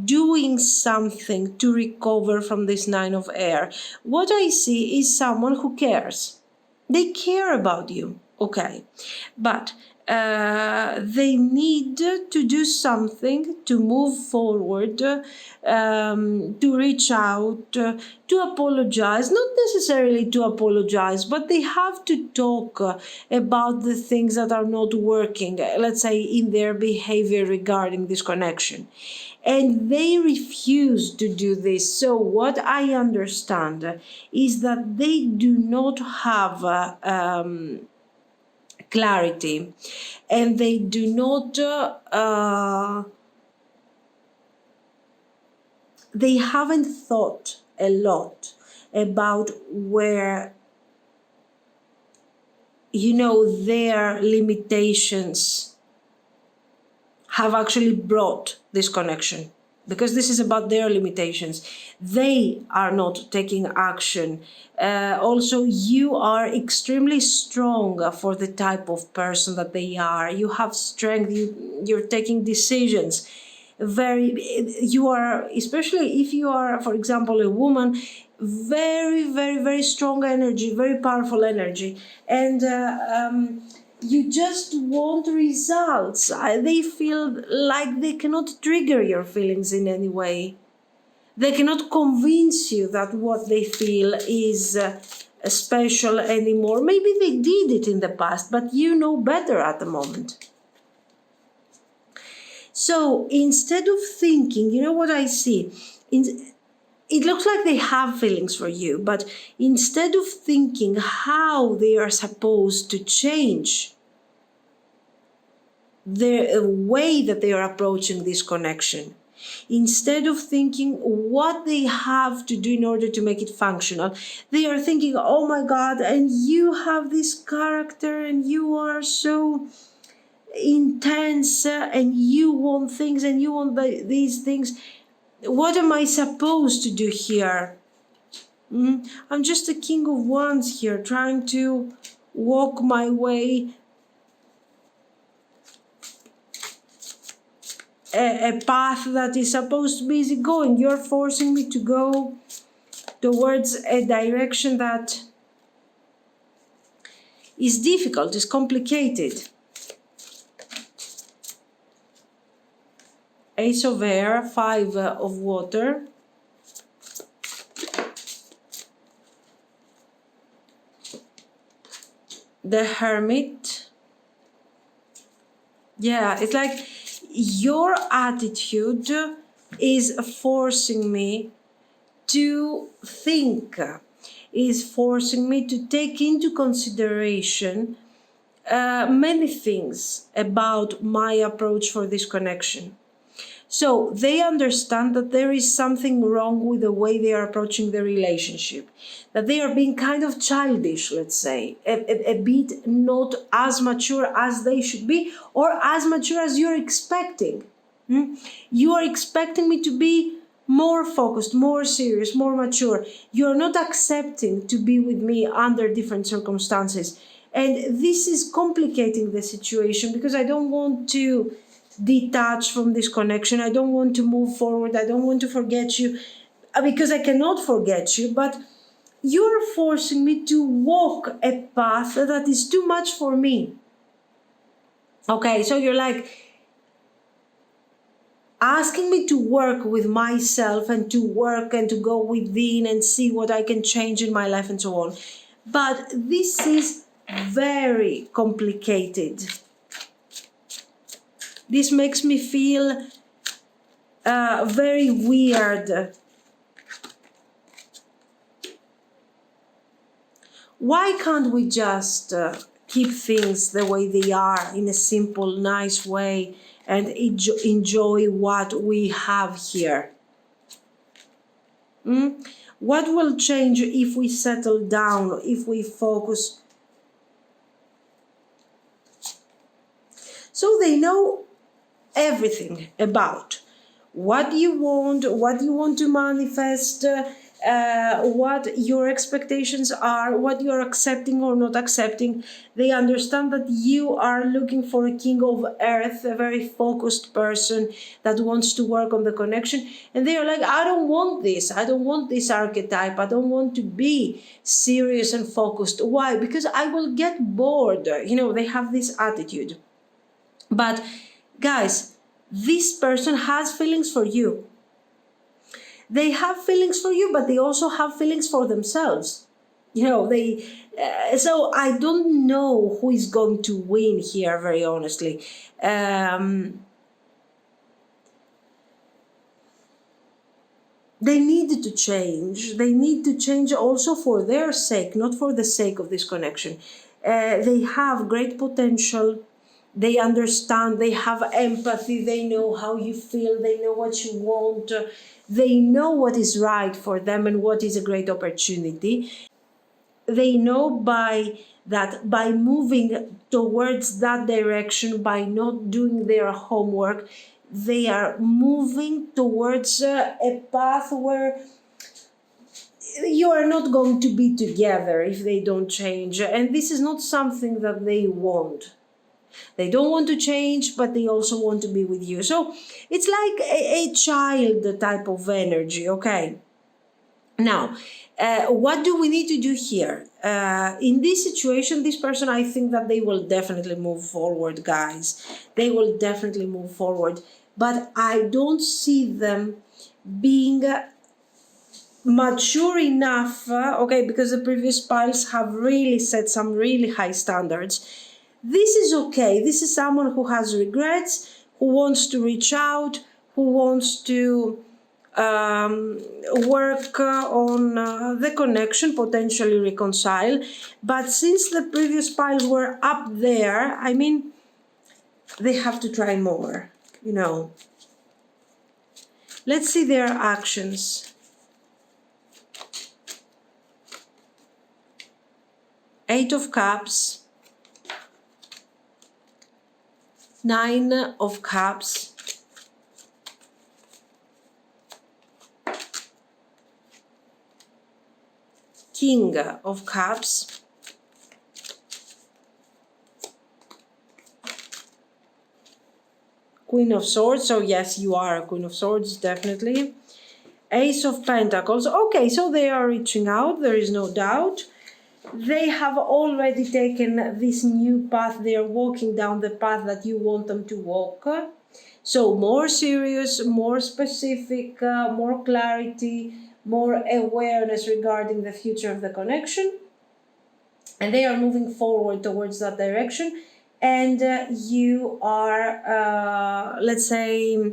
doing something to recover from this Nine of Air. What I see is someone who cares. They care about you, okay, but they need to do something to move forward, to reach out, to apologize, not necessarily to apologize, but they have to talk about the things that are not working, let's say, in their behavior regarding this connection. And they refuse to do this. So what I understand is that they do not have clarity, and they do not they haven't thought a lot about where, their limitations have actually brought this connection, because this is about their limitations. They are not taking action. Also, you are extremely strong for the type of person that they are. You have strength. You're taking decisions. You are, especially if you are, for example, a woman, very, very, very strong energy, very powerful energy, and you just want results. They feel like they cannot trigger your feelings in any way. They cannot convince you that what they feel is special anymore. Maybe they did it in the past, but you know better at the moment. So instead of thinking, you know what I see? It looks like they have feelings for you, but instead of thinking how they are supposed to change the way that they are approaching this connection, instead of thinking what they have to do in order to make it functional, they are thinking, oh my God, and you have this character and you are so intense and you want things and you want these things. What am I supposed to do here? I'm just a King of Wands here, trying to walk my way a path that is supposed to be easy going. You're forcing me to go towards a direction that is difficult, is complicated. Ace of Air, Five of Water, the Hermit. Yeah, it's like your attitude is forcing me to think, is forcing me to take into consideration many things about my approach for this connection. So they understand that there is something wrong with the way they are approaching the relationship, that they are being kind of childish, let's say, a bit not as mature as they should be, or as mature as you're expecting. You are expecting me to be more focused, more serious, more mature. You're not accepting to be with me under different circumstances. And this is complicating the situation, because I don't want to detach from this connection. I don't want to move forward. I don't want to forget you because I cannot forget you, but you're forcing me to walk a path that is too much for me. Okay, so you're like asking me to work with myself and to work and to go within and see what I can change in my life and so on. But this is very complicated. This makes me feel very weird. Why can't we just keep things the way they are in a simple, nice way and enjoy what we have here? What will change if we settle down, if we focus? So they know everything about what you want to manifest, what your expectations are, what you're accepting or not accepting. They understand that you are looking for a king of earth, a very focused person that wants to work on the connection. And they are like, I don't want this. I don't want this archetype. I don't want to be serious and focused. Why? Because I will get bored. They have this attitude. But guys, this person has feelings for you. They have feelings for you, but they also have feelings for themselves. So I don't know who is going to win here, very honestly. They need to change. They need to change also for their sake, not for the sake of this connection. They have great potential. They understand, they have empathy, they know how you feel, they know what you want, they know what is right for them and what is a great opportunity. They know by moving towards that direction, by not doing their homework, they are moving towards a path where you are not going to be together if they don't change. And this is not something that they want. They don't want to change, but they also want to be with you. So it's like a child type of energy, okay? Now, what do we need to do here? In this situation, this person, I think that they will definitely move forward, guys. They will definitely move forward. But I don't see them being mature enough, okay, because the previous piles have really set some really high standards. This is okay. This is someone who has regrets, who wants to reach out, who wants to work on the connection, potentially reconcile. But since the previous piles were up there, I mean, they have to try more, Let's see their actions. 8 of Cups. 9 of Cups, King of Cups, Queen of Swords. So yes, you are a Queen of Swords, definitely. Ace of Pentacles. Okay, so they are reaching out, there is no doubt. They have already taken this new path. They are walking down the path that you want them to walk. So more serious, more specific, more clarity, more awareness regarding the future of the connection. And they are moving forward towards that direction. And you are, let's say,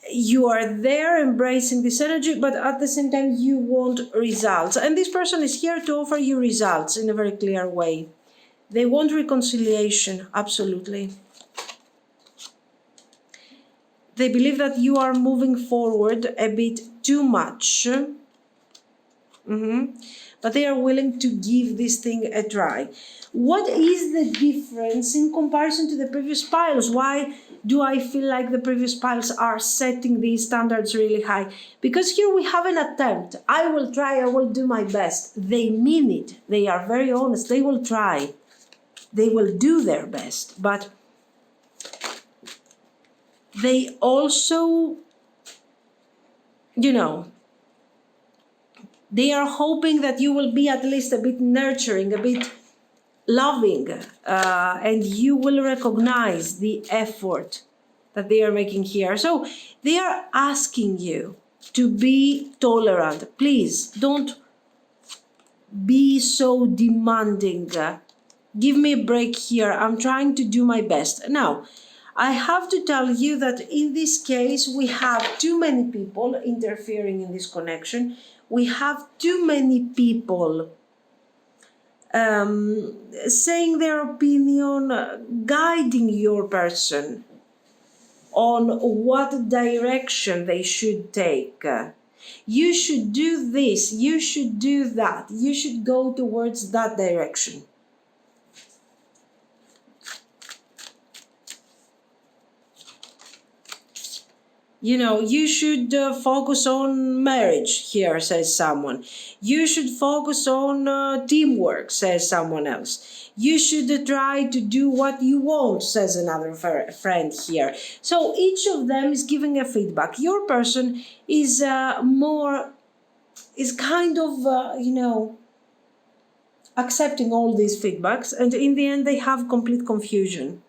you are there embracing this energy, but at the same time you want results. And this person is here to offer you results in a very clear way. They want reconciliation, absolutely. They believe that you are moving forward a bit too much. But they are willing to give this thing a try. What is the difference in comparison to the previous piles? Why do I feel like the previous piles are setting these standards really high? Because here we have an attempt. I will try, I will do my best. They mean it. They are very honest. They will try. They will do their best. But they also, you know, they are hoping that you will be at least a bit nurturing, a bit loving, and you will recognize the effort that they are making here. So they are asking you to be tolerant. Please don't be so demanding. Give me a break here. I'm trying to do my best. Now, I have to tell you that in this case, we have too many people interfering in this connection. We have too many people saying their opinion, guiding your person on what direction they should take. You should do this, you should do that, you should go towards that direction. You know, you should focus on marriage, here, says someone. You should focus on teamwork, says someone else. You should try to do what you want, says another friend here. So each of them is giving a feedback. Your person is kind of, accepting all these feedbacks, and in the end they have complete confusion.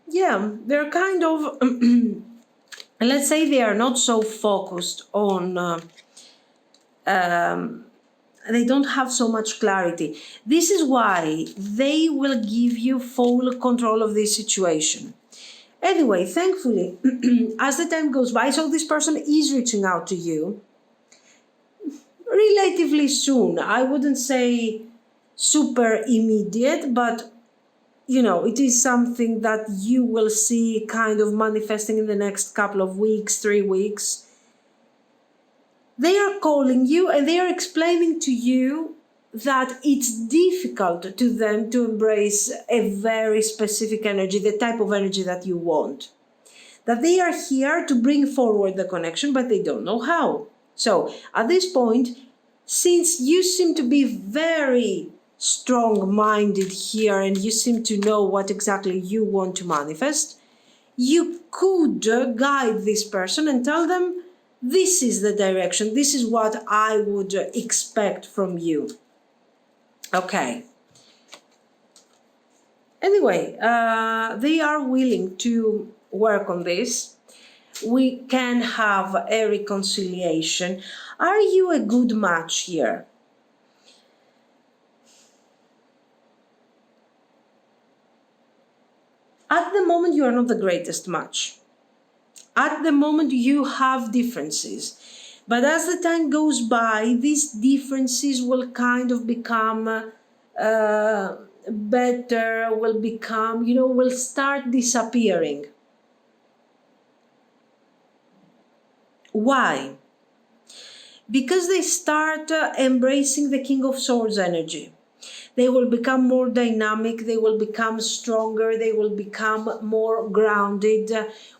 Yeah, they're kind of, let's say they are not so focused on, they don't have so much clarity. This is why they will give you full control of this situation. Anyway, thankfully, as the time goes by, so this person is reaching out to you relatively soon. I wouldn't say super immediate, but it is something that you will see kind of manifesting in the next couple of weeks, 3 weeks. They are calling you and they are explaining to you that it's difficult to them to embrace a very specific energy, the type of energy that you want. That they are here to bring forward the connection, but they don't know how. So at this point, since you seem to be very strong-minded here and you seem to know what exactly you want to manifest, you could guide this person and tell them, this is the direction, this is what I would expect from you. Okay. Anyway, they are willing to work on this. We can have a reconciliation. Are you a good match here? At the moment, you are not the greatest match. At the moment, you have differences. But as the time goes by, these differences will kind of become better, will become, will start disappearing. Why? Because they start embracing the King of Swords energy. They will become more dynamic, they will become stronger, they will become more grounded,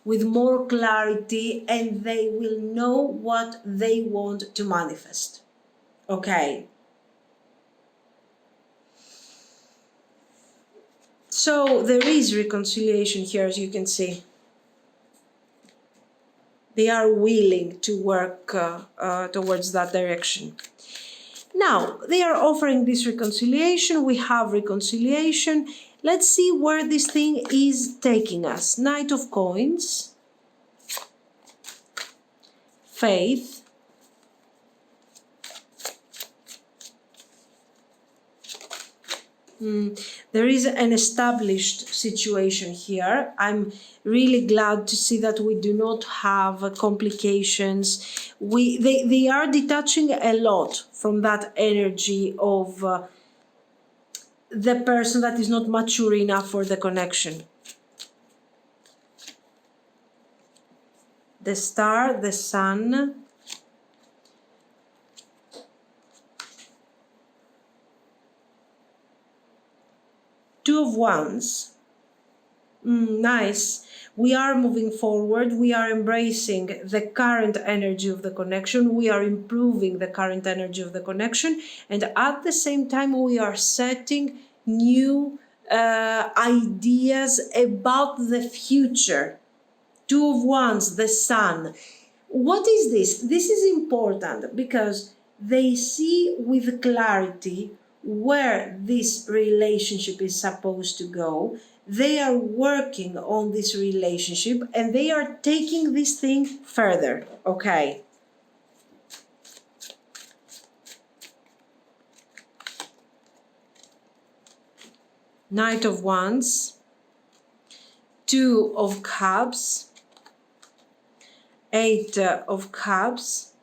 with more clarity, and they will know what they want to manifest. Okay. So there is reconciliation here, as you can see. They are willing to work towards that direction. Now, they are offering this reconciliation. We have reconciliation. Let's see where this thing is taking us. Knight of Coins. Faith. There is an established situation here. I'm really glad to see that we do not have complications. They are detaching a lot from that energy of the person that is not mature enough for the connection. The Star, the Sun. Two of Wands. Nice. We are moving forward. We are embracing the current energy of the connection. We are improving the current energy of the connection. And at the same time, we are setting new ideas about the future. Two of Wands, the Sun. What is this? This is important because they see with clarity where this relationship is supposed to go. They are working on this relationship and they are taking this thing further. Okay. Knight of Wands, Two of Cups, Eight of Cups,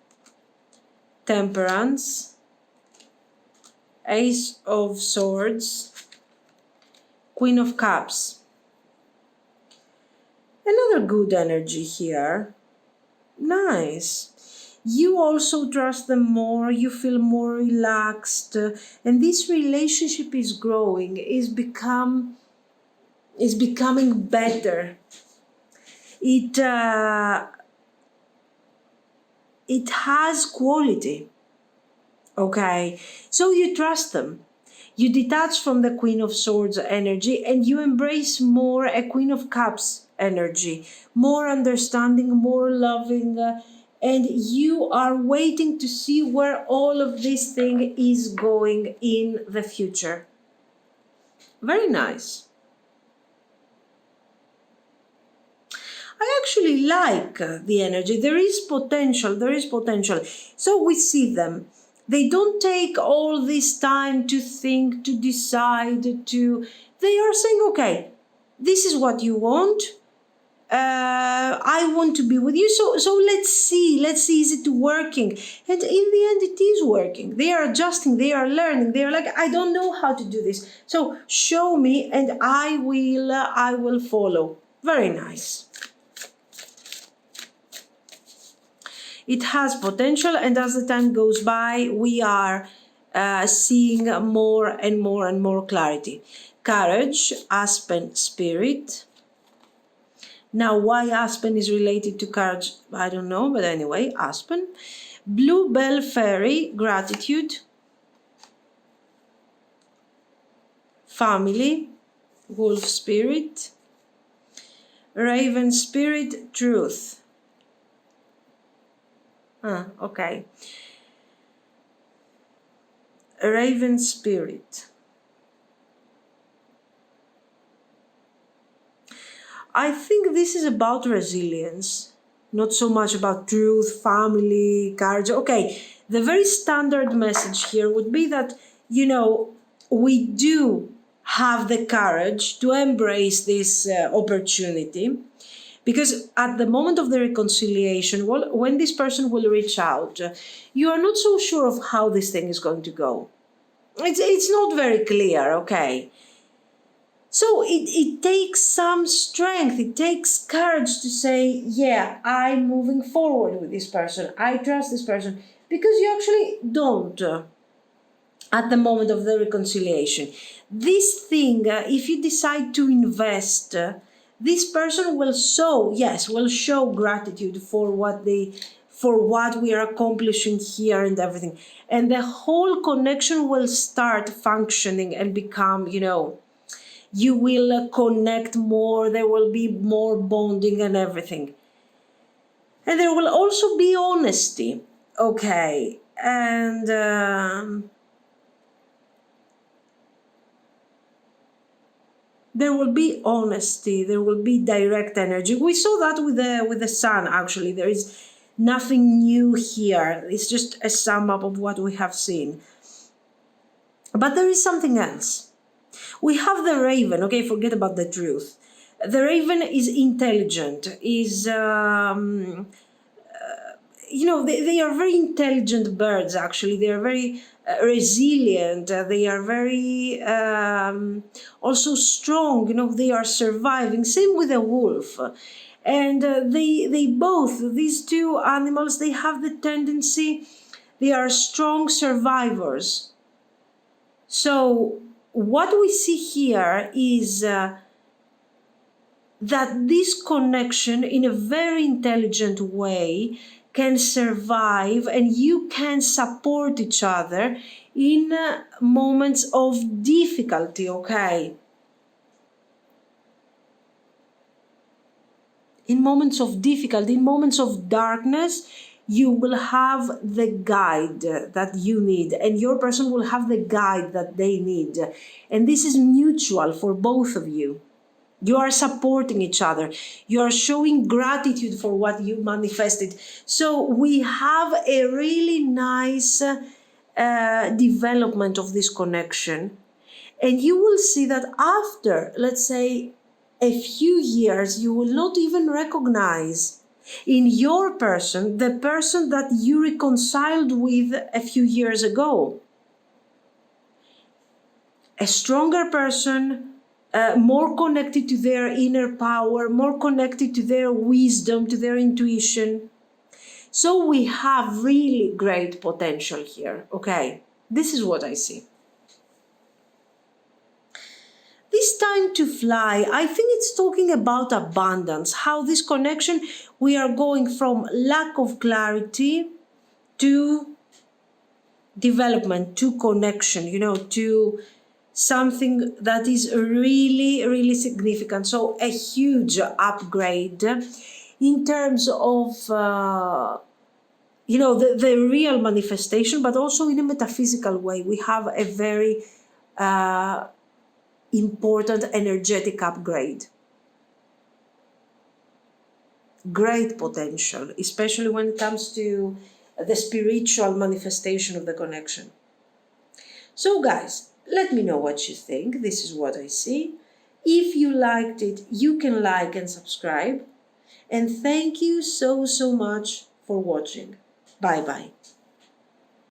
Temperance, Ace of Swords, Queen of Cups. Another good energy here. Nice. You also trust them more, you feel more relaxed, and this relationship is growing, is becoming better. It has quality. Okay, so you trust them. You detach from the Queen of Swords energy and you embrace more a Queen of Cups energy, more understanding, more loving, and you are waiting to see where all of this thing is going in the future. Very nice. I actually like the energy. There is potential. There is potential. So we see them. They don't take all this time to think, to decide, They are saying, okay, this is what you want. I want to be with you. So let's see, is it working? And in the end, it is working. They are adjusting, they are learning. They are like, I don't know how to do this. So show me and I will follow. Very nice. It has potential, and as the time goes by, we are seeing more and more and more clarity. Courage, Aspen Spirit. Now, why Aspen is related to courage, I don't know, but anyway, Aspen. Bluebell Fairy, Gratitude. Family, Wolf Spirit. Raven Spirit, Truth. Okay. Raven Spirit. I think this is about resilience, not so much about truth, family, courage. Okay, the very standard message here would be that, we do have the courage to embrace this opportunity. Because at the moment of the reconciliation, when this person will reach out, you are not so sure of how this thing is going to go. It's not very clear, okay? So it takes some strength, it takes courage to say, yeah, I'm moving forward with this person. I trust this person. Because you actually don't at the moment of the reconciliation. This thing, if you decide to invest, this person will show gratitude for what we are accomplishing here and everything. And the whole connection will start functioning and become, you will connect more, there will be more bonding and everything. And there will also be honesty. Okay. And there will be honesty, there will be direct energy. We saw that with the sun, actually. There is nothing new here. It's just a sum up of what we have seen. But there is something else. We have the raven, okay, forget about the truth. The raven is intelligent, they are very intelligent birds, actually. They are very resilient. They are very also strong. They are surviving. Same with the wolf. And they both, these two animals, they have the tendency, they are strong survivors. So what we see here is that this connection, in a very intelligent way, can survive and you can support each other in moments of difficulty, okay? In moments of difficulty, in moments of darkness, you will have the guide that you need, and your person will have the guide that they need. And this is mutual for both of you. You are supporting each other. You are showing gratitude for what you manifested. So we have a really nice development of this connection. And you will see that after, let's say, a few years, you will not even recognize in your person the person that you reconciled with a few years ago. A stronger person, more connected to their inner power, more connected to their wisdom, to their intuition. So we have really great potential here, okay? This is what I see. This time to fly, I think it's talking about abundance, how this connection, we are going from lack of clarity to development, to connection, to something that is really, really significant. So a huge upgrade in terms of, the real manifestation, but also in a metaphysical way. We have a very important energetic upgrade. Great potential, especially when it comes to the spiritual manifestation of the connection. So guys, let me know what you think. This is what I see. If you liked it, you can like and subscribe. And thank you so much for watching. Bye bye.